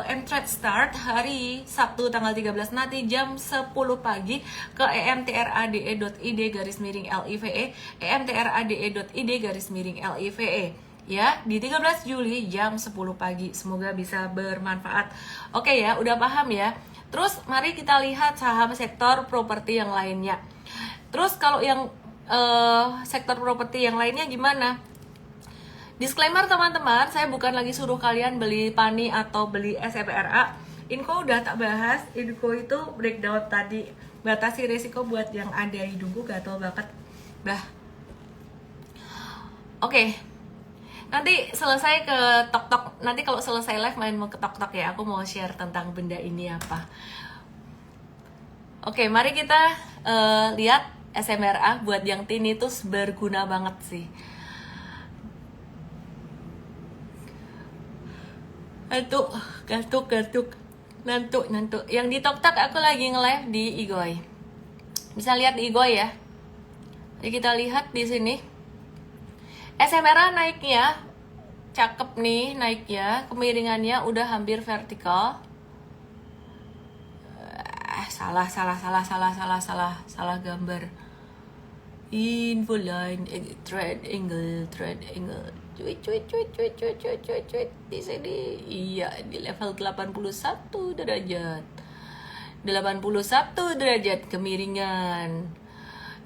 mTrade Start hari Sabtu tanggal 13 nanti jam 10 pagi ke emtrade.id/LIVE, emtrade.id/LIVE ya, di 13 Juli jam 10 pagi. Semoga bisa bermanfaat. Oke ya, udah paham ya. Terus mari kita lihat saham sektor properti yang lainnya. Terus kalau yang sektor properti yang lainnya gimana? Disclaimer teman-teman, saya bukan lagi suruh kalian beli Pani atau beli SMRA. Info udah tak bahas. Info itu breakdown tadi. Batasi risiko buat yang ada hidungku gatel banget. Dah. Oke. Nanti selesai ke tok-tok. Nanti kalau selesai live main mau ke tok-tok ya. Aku mau share tentang benda ini apa. Oke, mari kita lihat SMRA buat yang tinnitus berguna banget sih. Gantuk, nantuk. Yang di TokTok aku lagi nge-live di Igoy. Bisa lihat di Igoy ya. Jadi kita lihat di sini. SMRA naiknya, cakep nih naiknya, kemiringannya udah hampir vertikal. Salah gambar. Info line, trade angle. Cuit di sini. Iya, di level 81 derajat. 81 derajat kemiringan.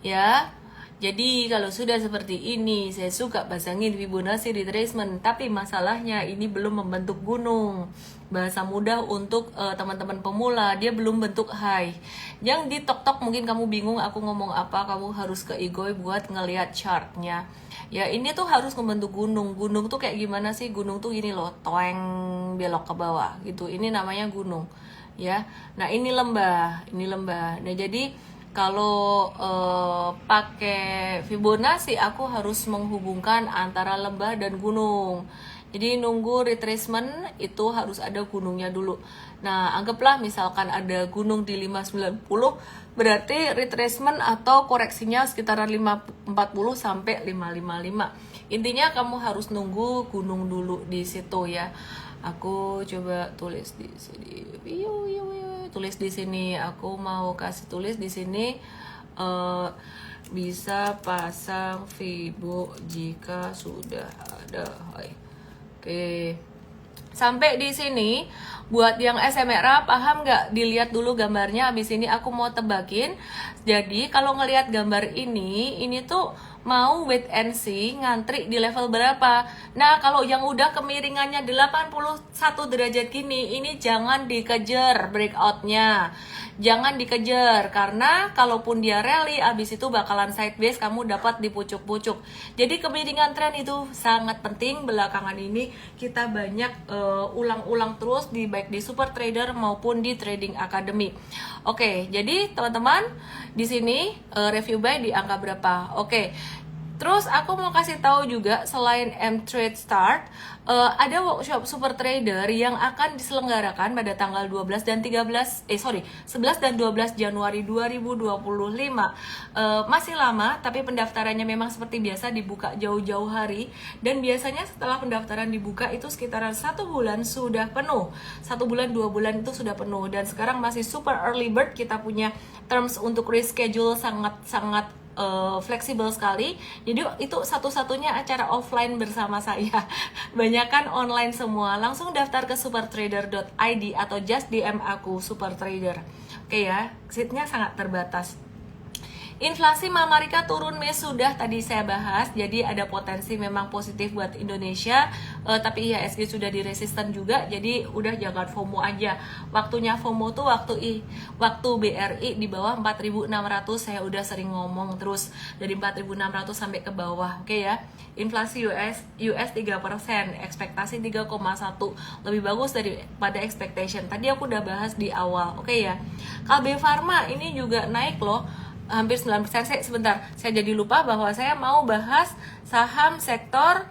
Ya. Jadi kalau sudah seperti ini, saya suka pasangin Fibonacci retracement, tapi masalahnya ini belum membentuk gunung. Bahasa mudah untuk teman-teman pemula, dia belum bentuk high. Yang di TokTok mungkin kamu bingung aku ngomong apa, kamu harus ke Igoy buat ngelihat chartnya. Ya ini tuh harus membentuk gunung. Gunung tuh kayak gimana sih? Gunung tuh gini loh, toeng belok ke bawah gitu. Ini namanya gunung. Ya. Nah, ini lembah. Nah, jadi kalau pakai Fibonacci aku harus menghubungkan antara lembah dan gunung. Jadi nunggu retracement itu harus ada gunungnya dulu. Nah, anggaplah misalkan ada gunung di 590, berarti retracement atau koreksinya sekitaran 540 sampai 555. Intinya kamu harus nunggu gunung dulu di situ ya. Aku coba tulis di sini. Tulis di sini. Aku mau kasih tulis di sini. Bisa pasang Fibo jika sudah ada. Oke. Sampai di sini. Buat yang SMRA paham nggak? Dilihat dulu gambarnya. Habis ini aku mau tebakin. Jadi kalau ngelihat gambar ini tuh mau wait and see ngantri di level berapa. Nah, kalau yang udah kemiringannya 81 derajat gini, ini jangan dikejar breakoutnya. Jangan dikejar, karena kalaupun dia rally, abis itu bakalan sideways, kamu dapat di pucuk-pucuk. Jadi kemiringan tren itu sangat penting. Belakangan ini kita banyak ulang-ulang terus, baik di Super Trader maupun di Trading Academy. Oke, jadi teman-teman, di sini review buy di angka berapa? Oke, Terus aku mau kasih tahu juga selain M-Trade Start, ada workshop super trader yang akan diselenggarakan pada tanggal 12 dan 11 dan 12 Januari 2025. Masih lama, tapi pendaftarannya memang seperti biasa dibuka jauh-jauh hari, dan biasanya setelah pendaftaran dibuka itu sekitaran 1 bulan sudah penuh. 1 bulan 2 bulan itu sudah penuh, dan sekarang masih super early bird. Kita punya terms untuk reschedule sangat-sangat fleksibel sekali. Jadi itu satu-satunya acara offline bersama saya. Banyakan online semua. Langsung daftar ke supertrader.id atau just DM aku supertrader. Oke ya, seatnya sangat terbatas. Inflasi Amerika turun Mei sudah tadi saya bahas, jadi ada potensi memang positif buat Indonesia, tapi IHSG sudah diresisten juga, jadi udah jangan FOMO aja. Waktunya FOMO tuh waktu BRI di bawah 4.600, saya udah sering ngomong terus dari 4.600 sampai ke bawah, oke ya. Inflasi US 3%, ekspektasi 3,1, lebih bagus daripada expectation. Tadi aku udah bahas di awal, oke ya. Kalbe Pharma ini juga naik loh, hampir 9%. Saya jadi lupa bahwa saya mau bahas saham sektor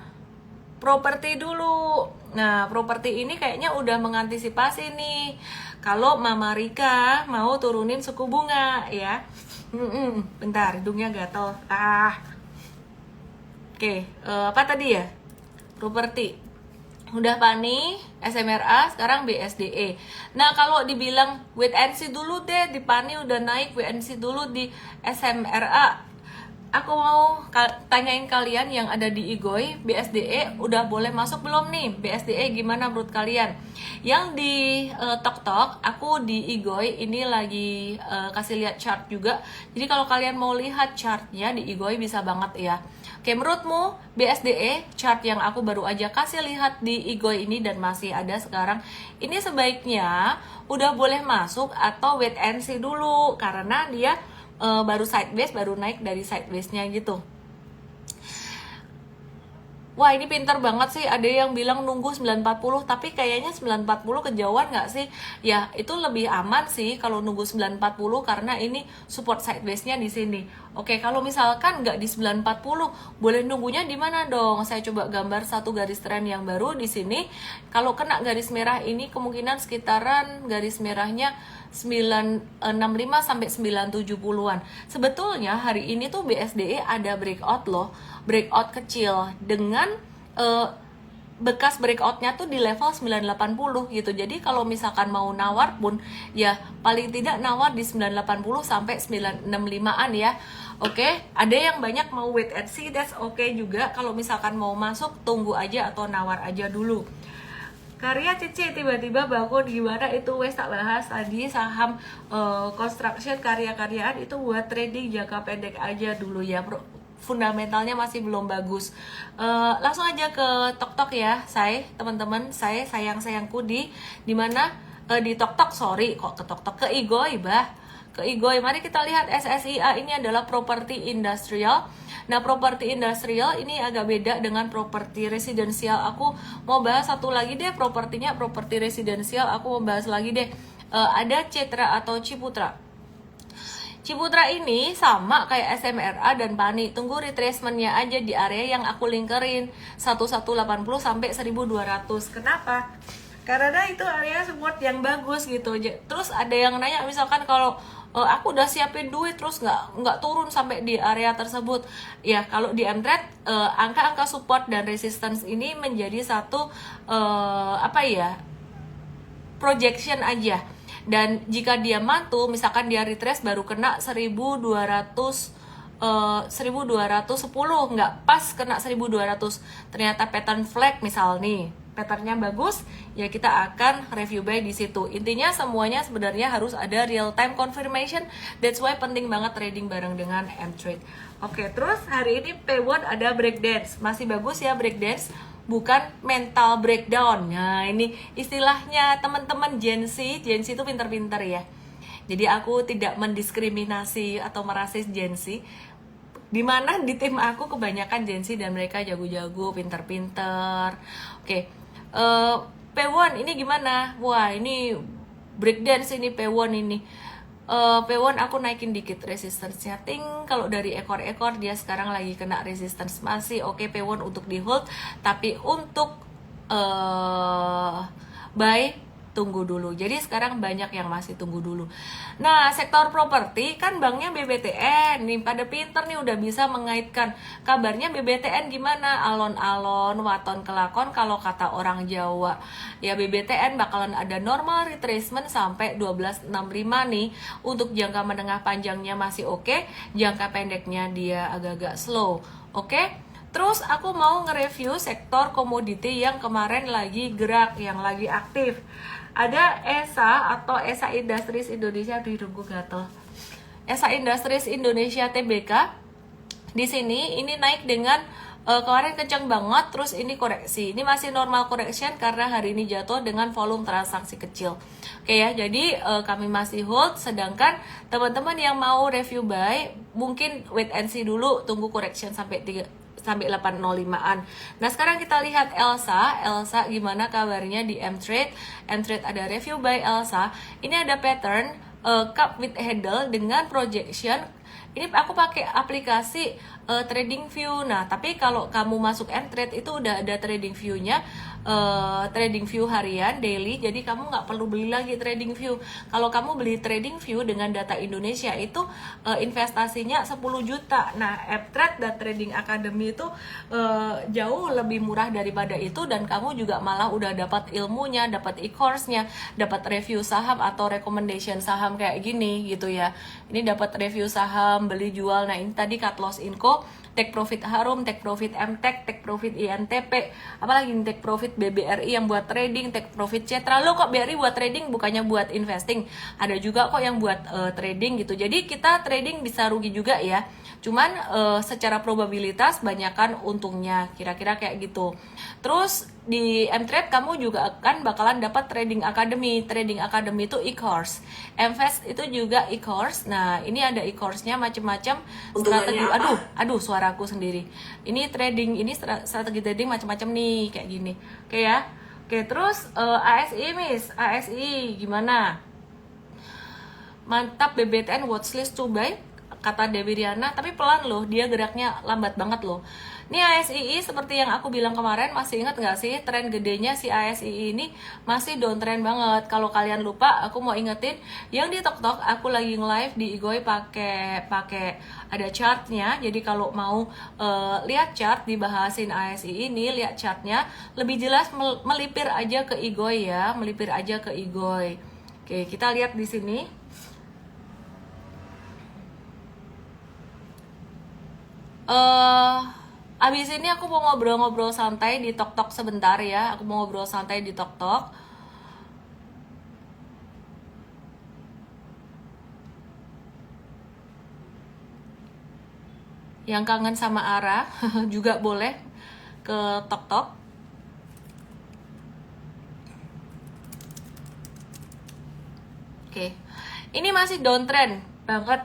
properti dulu. Nah, properti ini kayaknya udah mengantisipasi nih kalau Mama Rika mau turunin suku bunga ya. Bentar, hidungnya gatel. Oke, apa tadi ya? Properti. Udah PANI, SMRA, sekarang BSDE. Nah, kalau dibilang wait and see dulu deh, di PANI udah naik, wait and see dulu di SMRA. Aku mau tanyain kalian yang ada di IGOI, BSDE udah boleh masuk belum nih? BSDE gimana menurut kalian? Yang di Tok, aku di IGOI ini lagi kasih lihat chart juga. Jadi kalau kalian mau lihat chartnya di IGOI bisa banget ya. Oke, menurutmu BSDE chart yang aku baru aja kasih lihat di IGOI ini dan masih ada sekarang, ini sebaiknya udah boleh masuk atau wait and see dulu karena dia baru sideways, baru naik dari sideways-nya gitu. Wah, ini pinter banget sih. Ada yang bilang nunggu 940, tapi kayaknya 940 kejauhan nggak sih? Ya, itu lebih aman sih kalau nunggu 940 karena ini support sideways-nya di sini. Oke, kalau misalkan nggak di 940, boleh nunggunya di mana dong? Saya coba gambar satu garis tren yang baru di sini. Kalau kena garis merah ini kemungkinan sekitaran garis merahnya 965 sampai 970-an. Sebetulnya hari ini tuh BSDE ada breakout loh, breakout kecil dengan bekas breakoutnya tuh di level 980 gitu. Jadi kalau misalkan mau nawar pun ya paling tidak nawar di 980 sampai 965-an ya. Oke, ada yang banyak mau wait and see, that's okay juga. Kalau misalkan mau masuk tunggu aja atau nawar aja dulu. Karya Cici tiba-tiba bangun, gimana itu? Wes tak bahas tadi saham construction karya-karyaan itu buat trading jangka pendek aja dulu ya, fundamentalnya masih belum bagus. Langsung aja ke Tok ya, teman-teman, saya sayangku di mana di Tok, sorry kok ke Tok, ke IGOI ke IGOI. Mari kita lihat SSIA ini adalah properti industrial. Nah, properti industrial ini agak beda dengan properti residensial. Aku mau bahas satu lagi deh, propertinya properti residensial. Aku mau bahas lagi deh. Ada Cetra atau Ciputra. Ciputra ini sama kayak SMRA dan PANI. Tunggu retracement-nya aja di area yang aku linkerin 1180 sampai 1200. Kenapa? Karena itu area support yang bagus gitu. Terus ada yang nanya misalkan kalau aku udah siapin duit terus nggak turun sampai di area tersebut. Ya, kalau di M-Trade angka-angka support dan resistance ini menjadi satu projection aja. Dan jika dia mantul, misalkan dia retrace baru kena 1210, nggak pas kena 1200, ternyata pattern flag misal nih, patternnya bagus, ya kita akan review buy di situ. Intinya semuanya sebenarnya harus ada real time confirmation. That's why penting banget trading bareng dengan M-Trade. Oke, terus hari ini P1 ada breakdance, masih bagus ya breakdance, bukan mental breakdown. Nah, ini istilahnya teman-teman Gen Z itu pinter-pinter ya. Jadi aku tidak mendiskriminasi atau merasis Gen Z. Dimana di tim aku kebanyakan Gen Z dan mereka jago-jago, pinter-pinter. Oke, P1 ini gimana? Wah, ini breakdance ini P1 ini. P1 aku naikin dikit resistance-nya. Ting, kalau dari ekor-ekor dia sekarang lagi kena resistance, masih oke P1 untuk di hold, tapi untuk buy tunggu dulu. Jadi sekarang banyak yang masih tunggu dulu. Nah, sektor properti kan banknya BBTN nih, pada pinter nih udah bisa mengaitkan. Kabarnya BBTN gimana? Alon-alon, waton kelakon kalau kata orang Jawa. Ya BBTN bakalan ada normal retracement sampai 1265 nih. Untuk jangka menengah panjangnya masih oke, jangka pendeknya dia agak-agak slow. Oke? Terus aku mau nge-review sektor komoditi yang kemarin lagi gerak, yang lagi aktif. Ada ESA atau ESA Industries Indonesia, di hidungku gatel. ESA Industries Indonesia TBK. Di sini ini naik dengan kemarin kencang banget, terus ini koreksi. Ini masih normal correction karena hari ini jatuh dengan volume transaksi kecil. Oke ya, jadi kami masih hold, sedangkan teman-teman yang mau review buy mungkin wait and see dulu, tunggu correction sampai 805-an. Nah, sekarang kita lihat Elsa gimana kabarnya di M-Trade. M-Trade ada review by Elsa. Ini ada pattern cup with handle dengan projection. Ini aku pakai aplikasi Trading View. Nah, tapi kalau kamu masuk M-Trade itu udah ada Trading View-nya, Trading View harian, daily. Jadi kamu nggak perlu beli lagi Trading View. Kalau kamu beli Trading View dengan data Indonesia itu investasinya 10 juta. Nah, M-Trade dan Trading Academy itu jauh lebih murah daripada itu, dan kamu juga malah udah dapat ilmunya, dapat e-course-nya, dapat review saham atau recommendation saham kayak gini gitu ya. Ini dapat review saham, beli jual. Nah, ini tadi cut loss info, take profit Harum, take profit MTEK, take profit INTP, apalagi take profit BBRI yang buat trading, take profit Cetra. Lo kok BRI buat trading bukannya buat investing? Ada juga kok yang buat trading gitu. Jadi kita trading bisa rugi juga ya. Cuman secara probabilitas banyakkan untungnya, kira-kira kayak gitu. Terus di M-Trade kamu juga akan bakalan dapat Trading Academy. Trading Academy itu e-course. M-Fast itu juga e-course. Nah, ini ada e-course-nya macam-macam strategi. Aduh, suaraku sendiri. Ini trading, ini strategi trading macam-macam nih, kayak gini. Oke ya. Oke, terus ASI Miss, ASI gimana? Mantap, BBTN watchlist to buy, kata Dewi Riana, tapi pelan loh, dia geraknya lambat banget loh. Ini ASII seperti yang aku bilang kemarin, masih ingat nggak sih tren gedenya si ASII ini masih downtrend banget. Kalau kalian lupa, aku mau ingetin yang di TokTok aku lagi nge-live di Igoi pakai ada chartnya. Jadi kalau mau lihat chart dibahasin ASII ini, lihat chartnya lebih jelas, melipir aja ke Igoi ya, melipir aja ke Igoi. Oke, kita lihat di sini. Abis ini aku mau ngobrol-ngobrol santai di TokTok sebentar ya. Aku mau ngobrol santai di TokTok. Yang kangen sama Ara juga boleh ke TokTok. Oke. Ini masih downtrend banget.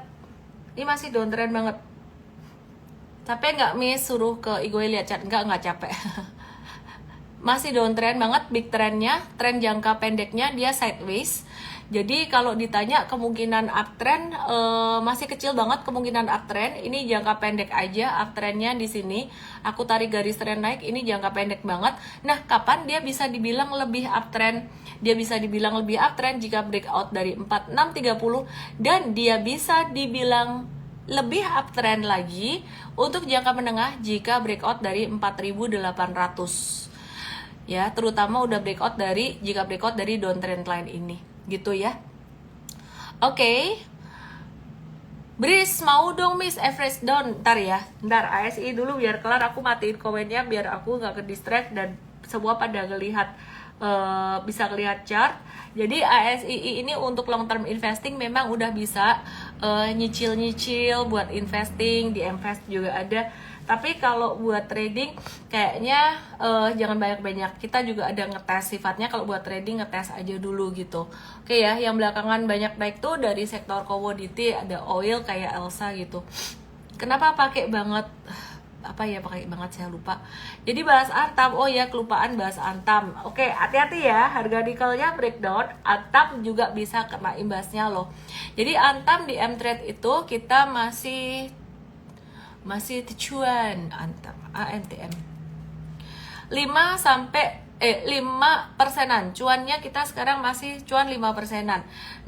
Ini masih downtrend banget. Capek nggak Miss suruh ke Igoi lihat chart? Nggak capek. Masih downtrend banget, big trendnya, tren jangka pendeknya dia sideways. Jadi kalau ditanya kemungkinan uptrend masih kecil banget kemungkinan uptrend. Ini jangka pendek aja uptrendnya di sini. Aku tarik garis tren naik, ini jangka pendek banget. Nah, kapan dia bisa dibilang lebih uptrend? Dia bisa dibilang lebih uptrend jika breakout dari 4630, dan dia bisa dibilang lebih uptrend lagi untuk jangka menengah jika breakout dari 4.800 ya, terutama udah jika breakout dari downtrend line ini gitu ya. Oke. Bris mau dong Miss average down. Ntar ASI dulu biar kelar, aku matiin komennya biar aku nggak ke distract dan semua pada ngelihat bisa ngelihat chart. Jadi ASII ini untuk long term investing memang udah bisa nyicil-nyicil buat investing, di Mfast juga ada. Tapi kalau buat trading kayaknya jangan banyak-banyak. Kita juga ada ngetes sifatnya, kalau buat trading ngetes aja dulu gitu. Oke ya, yang belakangan banyak naik tuh dari sektor komoditi, ada oil kayak Elsa gitu. Kenapa pakai banget apa ya, pakai banget saya lupa. Jadi bahas Antam, oh ya kelupaan bahas Antam. Oke, hati-hati ya, harga nikelnya breakdown, Antam juga bisa kena imbasnya loh. Jadi Antam di M-Trade itu kita masih cuan Antam ANTM 5% cuannya, kita sekarang masih cuan 5%.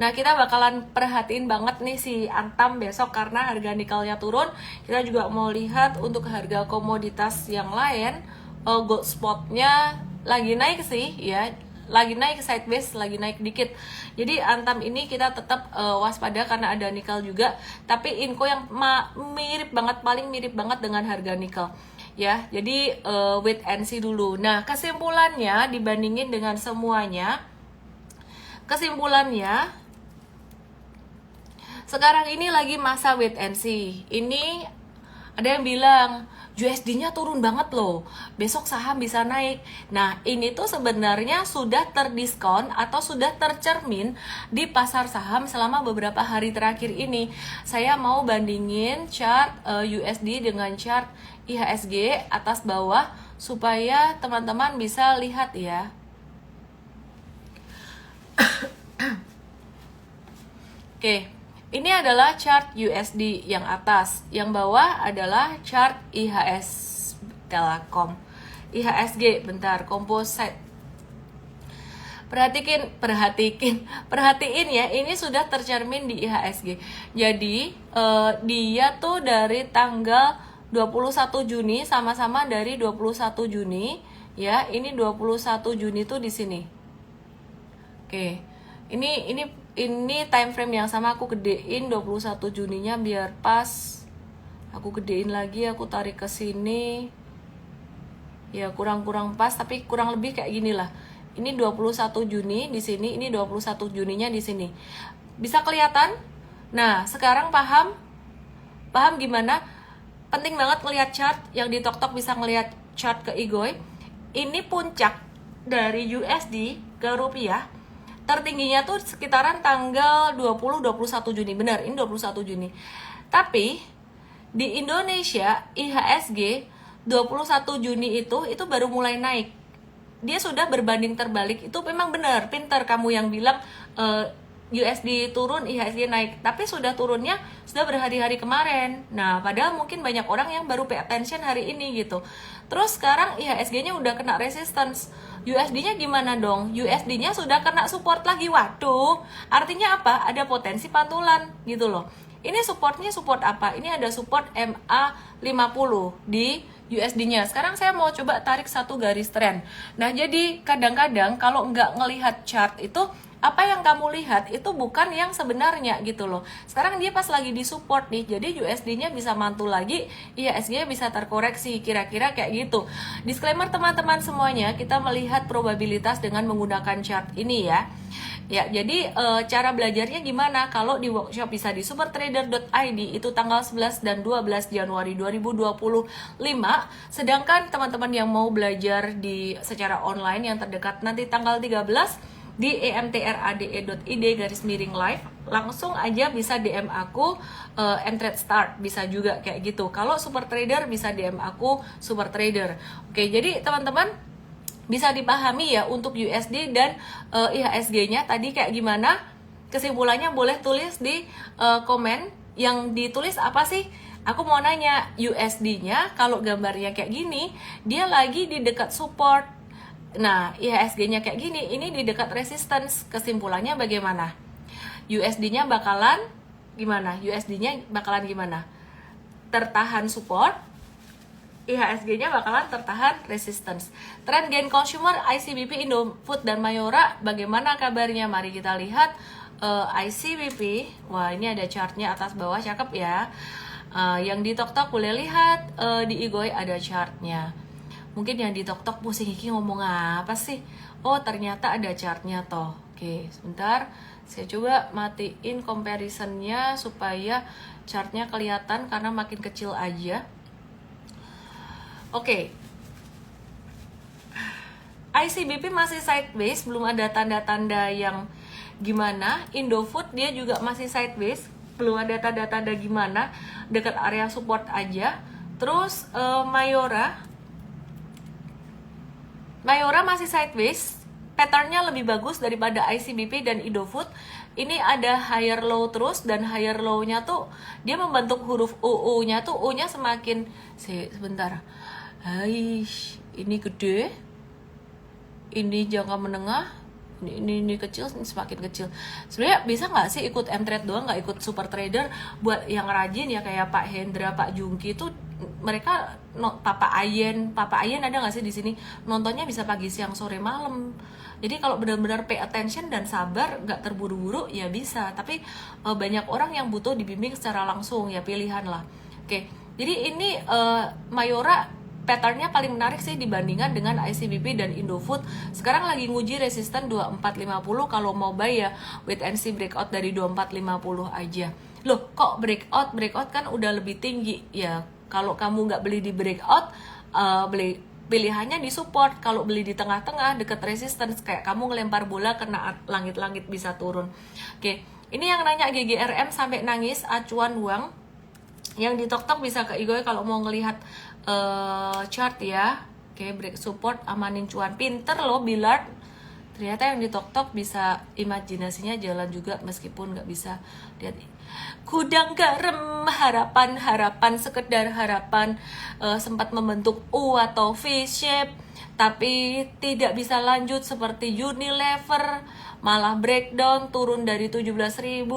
Nah, kita bakalan perhatiin banget nih si Antam besok karena harga nikelnya turun. Kita juga mau lihat untuk harga komoditas yang lain. Gold spotnya lagi naik sih ya, lagi naik sideways, lagi naik dikit. Jadi Antam ini kita tetap waspada karena ada nikel juga, tapi info yang mirip banget, paling mirip banget dengan harga nikel ya. Jadi wait and see dulu. Nah, kesimpulannya dibandingin dengan semuanya, kesimpulannya sekarang ini lagi masa wait and see. Ini ada yang bilang USD-nya turun banget loh, besok saham bisa naik. Nah, ini tuh sebenarnya sudah terdiskon atau sudah tercermin di pasar saham selama beberapa hari terakhir ini. Saya mau bandingin chart USD dengan chart IHSG atas bawah supaya teman-teman bisa lihat ya. Oke, ini adalah chart USD yang atas, yang bawah adalah chart IHS Telekom. IHSG, bentar, composite. Perhatiin ya, ini sudah tercermin di IHSG. Jadi dia tuh dari tanggal 21 Juni, sama-sama dari 21 Juni ya. Ini 21 Juni tuh di sini. Oke. Ini time frame yang sama, aku gedein 21 Juninya biar pas. Aku gedein lagi, aku tarik ke sini. Ya, kurang pas tapi kurang lebih kayak gini lah. Ini 21 Juni di sini, ini 21 Juninya di sini. Bisa kelihatan? Nah, sekarang paham gimana? Penting banget ngelihat chart, yang di TokTok bisa ngelihat chart ke Igoy. Ini puncak dari USD ke rupiah. Tertingginya tuh sekitaran tanggal 20-21 Juni. Benar, ini 21 Juni. Tapi di Indonesia IHSG 21 Juni itu baru mulai naik. Dia sudah berbanding terbalik. Itu memang benar, pintar kamu yang bilang USD turun, IHSG naik, tapi sudah turunnya sudah berhari-hari kemarin. Nah, padahal mungkin banyak orang yang baru pay attention hari ini gitu. Terus sekarang IHSG-nya udah kena resistance. USD-nya gimana dong? USD-nya sudah kena support lagi. Waduh, artinya apa? Ada potensi pantulan gitu loh. Ini supportnya support apa? Ini ada support MA50 di USD-nya. Sekarang saya mau coba tarik satu garis trend. Nah, jadi kadang-kadang kalau nggak ngelihat chart itu, apa yang kamu lihat itu bukan yang sebenarnya gitu loh. Sekarang dia pas lagi di support nih, jadi USD-nya bisa mantul lagi, IHSG bisa terkoreksi, kira-kira kayak gitu. Disclaimer teman-teman semuanya, kita melihat probabilitas dengan menggunakan chart ini ya. Ya, jadi cara belajarnya gimana? Kalau di workshop bisa di supertrader.id, itu tanggal 11 dan 12 Januari 2025. Sedangkan teman-teman yang mau belajar secara online yang terdekat nanti tanggal 13 di emtrade.id/live, langsung aja bisa DM aku M-Trade Start, bisa juga kayak gitu. Kalau super trader bisa DM aku super trader. Oke, jadi teman-teman bisa dipahami ya untuk USD dan IHSG-nya tadi kayak gimana. Kesimpulannya boleh tulis di komen. Yang ditulis apa sih? Aku mau nanya, USD-nya kalau gambarnya kayak gini, dia lagi di dekat support. Nah, IHSG-nya kayak gini, ini di dekat resistance. Kesimpulannya bagaimana? USD-nya bakalan gimana? Tertahan support, IHSG-nya bakalan tertahan resistance. Trend gain consumer, ICBP, Indofood, dan Mayora, bagaimana kabarnya? Mari kita lihat. ICBP, wah ini ada chartnya atas bawah, cakep ya. Yang di TokTok boleh lihat, di Igoy ada chartnya. Mungkin yang di TokTok pusing, iki ngomong apa sih? Oh, ternyata ada chartnya toh. Oke, sebentar. Saya coba matiin comparisonnya supaya chartnya kelihatan karena makin kecil aja. Oke. ICBP masih sideways, belum ada tanda-tanda yang gimana. Indofood dia juga masih sideways, belum ada tanda-tanda gimana, dekat area support aja. Terus Mayora masih sideways, patternnya lebih bagus daripada ICBP dan Indofood. Ini ada higher low terus, dan higher low-nya tuh dia membentuk huruf O-nya tuh, O-nya semakin sebentar. Ini gede, ini jangka menengah, ini kecil, ini semakin kecil. Sebenarnya bisa nggak sih ikut M-Trade doang, nggak ikut super trader? Buat yang rajin ya kayak Pak Hendra, Pak Jungki itu mereka Papa Ayen ada nggak sih di sini? Nontonnya bisa pagi, siang, sore, malam. Jadi kalau benar-benar pay attention dan sabar, nggak terburu-buru ya bisa. Tapi banyak orang yang butuh dibimbing secara langsung, ya pilihan lah. Oke, jadi ini Mayora patternnya paling menarik sih dibandingkan dengan ICBP dan Indofood. Sekarang lagi nguji resisten 2450. Kalau mau buy ya wait and see breakout dari 2450 aja. Loh, kok breakout kan udah lebih tinggi ya. Kalau kamu nggak beli di breakout, pilihannya di support. Kalau beli di tengah-tengah deket resistance, kayak kamu ngelempar bola kena langit-langit bisa turun. Oke, ini yang nanya GGRM sampai nangis, acuan uang. Yang di TokTok bisa ke Igoy kalau mau ngelihat chart ya. Oke, break support, amanin cuan. Pinter loh Billard. Ternyata yang di TokTok bisa imajinasinya jalan juga meskipun nggak bisa lihat. Gudang garam, harapan sekedar harapan, sempat membentuk U atau V shape, tapi tidak bisa lanjut seperti Unilever, malah breakdown turun dari 17.000.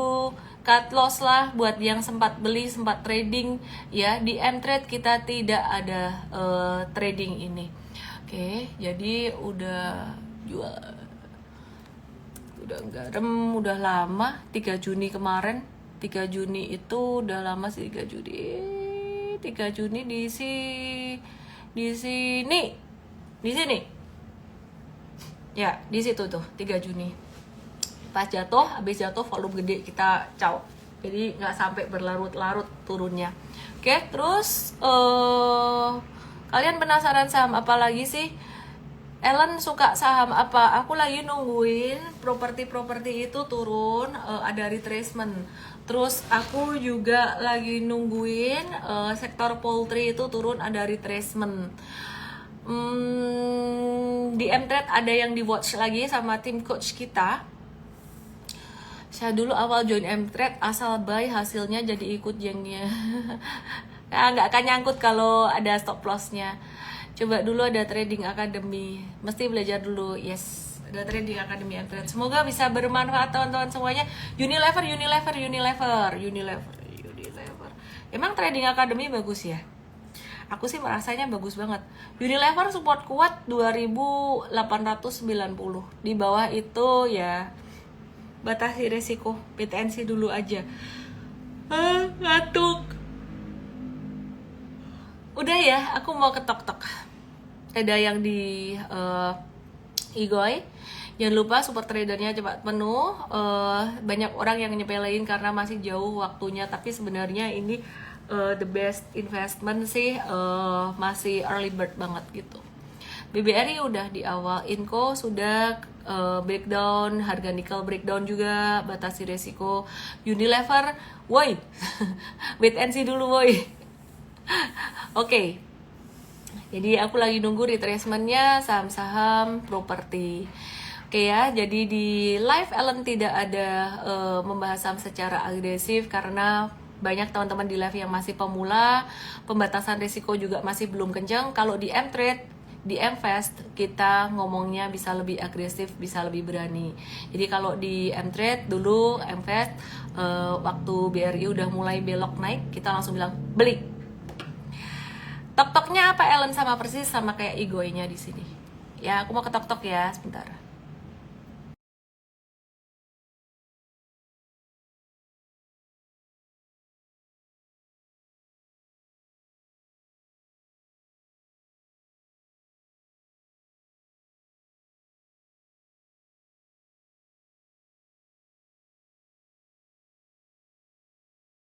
Cut loss lah buat yang sempat beli, sempat trading ya. Di M-Trade kita tidak ada trading ini. Oke, jadi udah jual garam udah lama, 3 Juni kemarin. 3 Juni itu udah lama sih, 3 Juni di sini. Ya, di situ tuh 3 Juni. Pas jatuh, habis jatuh volume gede kita caw. Jadi nggak sampai berlarut-larut turunnya. Oke, terus kalian penasaran saham apa lagi sih? Ellen suka saham apa? Aku lagi nungguin properti itu turun, ada retracement. Terus aku juga lagi nungguin sektor poultry itu turun, ada retracement. Di M-Trade ada yang di watch lagi sama tim coach kita. Saya dulu awal join M-Trade asal buy, hasilnya jadi ikut gengnya. Nah, nggak akan nyangkut kalau ada stop lossnya. Coba dulu ada trading academy, mesti belajar dulu. Yes, ada trading academy M-Trade. Semoga bisa bermanfaat teman-teman semuanya. Unilever. Emang trading academy bagus ya? Aku sih merasanya bagus banget. Unilever support kuat 2890. Di bawah itu ya batasi resiko, PTNC dulu aja. Ngantuk. Udah ya, aku mau ke TokTok. Ada yang di Igoy. Jangan lupa super tradernya cepat penuh. Banyak orang yang nyepelein karena masih jauh waktunya, tapi sebenarnya ini the best investment sih, masih early bird banget gitu. BBRI udah di awal, Inco sudah breakdown, harga nikel breakdown juga, batasi resiko. Unilever, woi, wait and see dulu woi. Oke. Jadi aku lagi nunggu retracementnya saham-saham properti. Oke ya, jadi di live Ellen tidak ada membahas saham secara agresif karena banyak teman-teman di live yang masih pemula, pembatasan risiko juga masih belum kencang. Kalau di M-Trade, di M-Fast kita ngomongnya bisa lebih agresif, bisa lebih berani. Jadi kalau di M-Trade dulu, M-Fast waktu BRI udah mulai belok naik, kita langsung bilang beli. TokToknya apa Ellen? Sama persis sama kayak Igoy-nya di sini. Ya, aku mau ke TokTok ya, sebentar.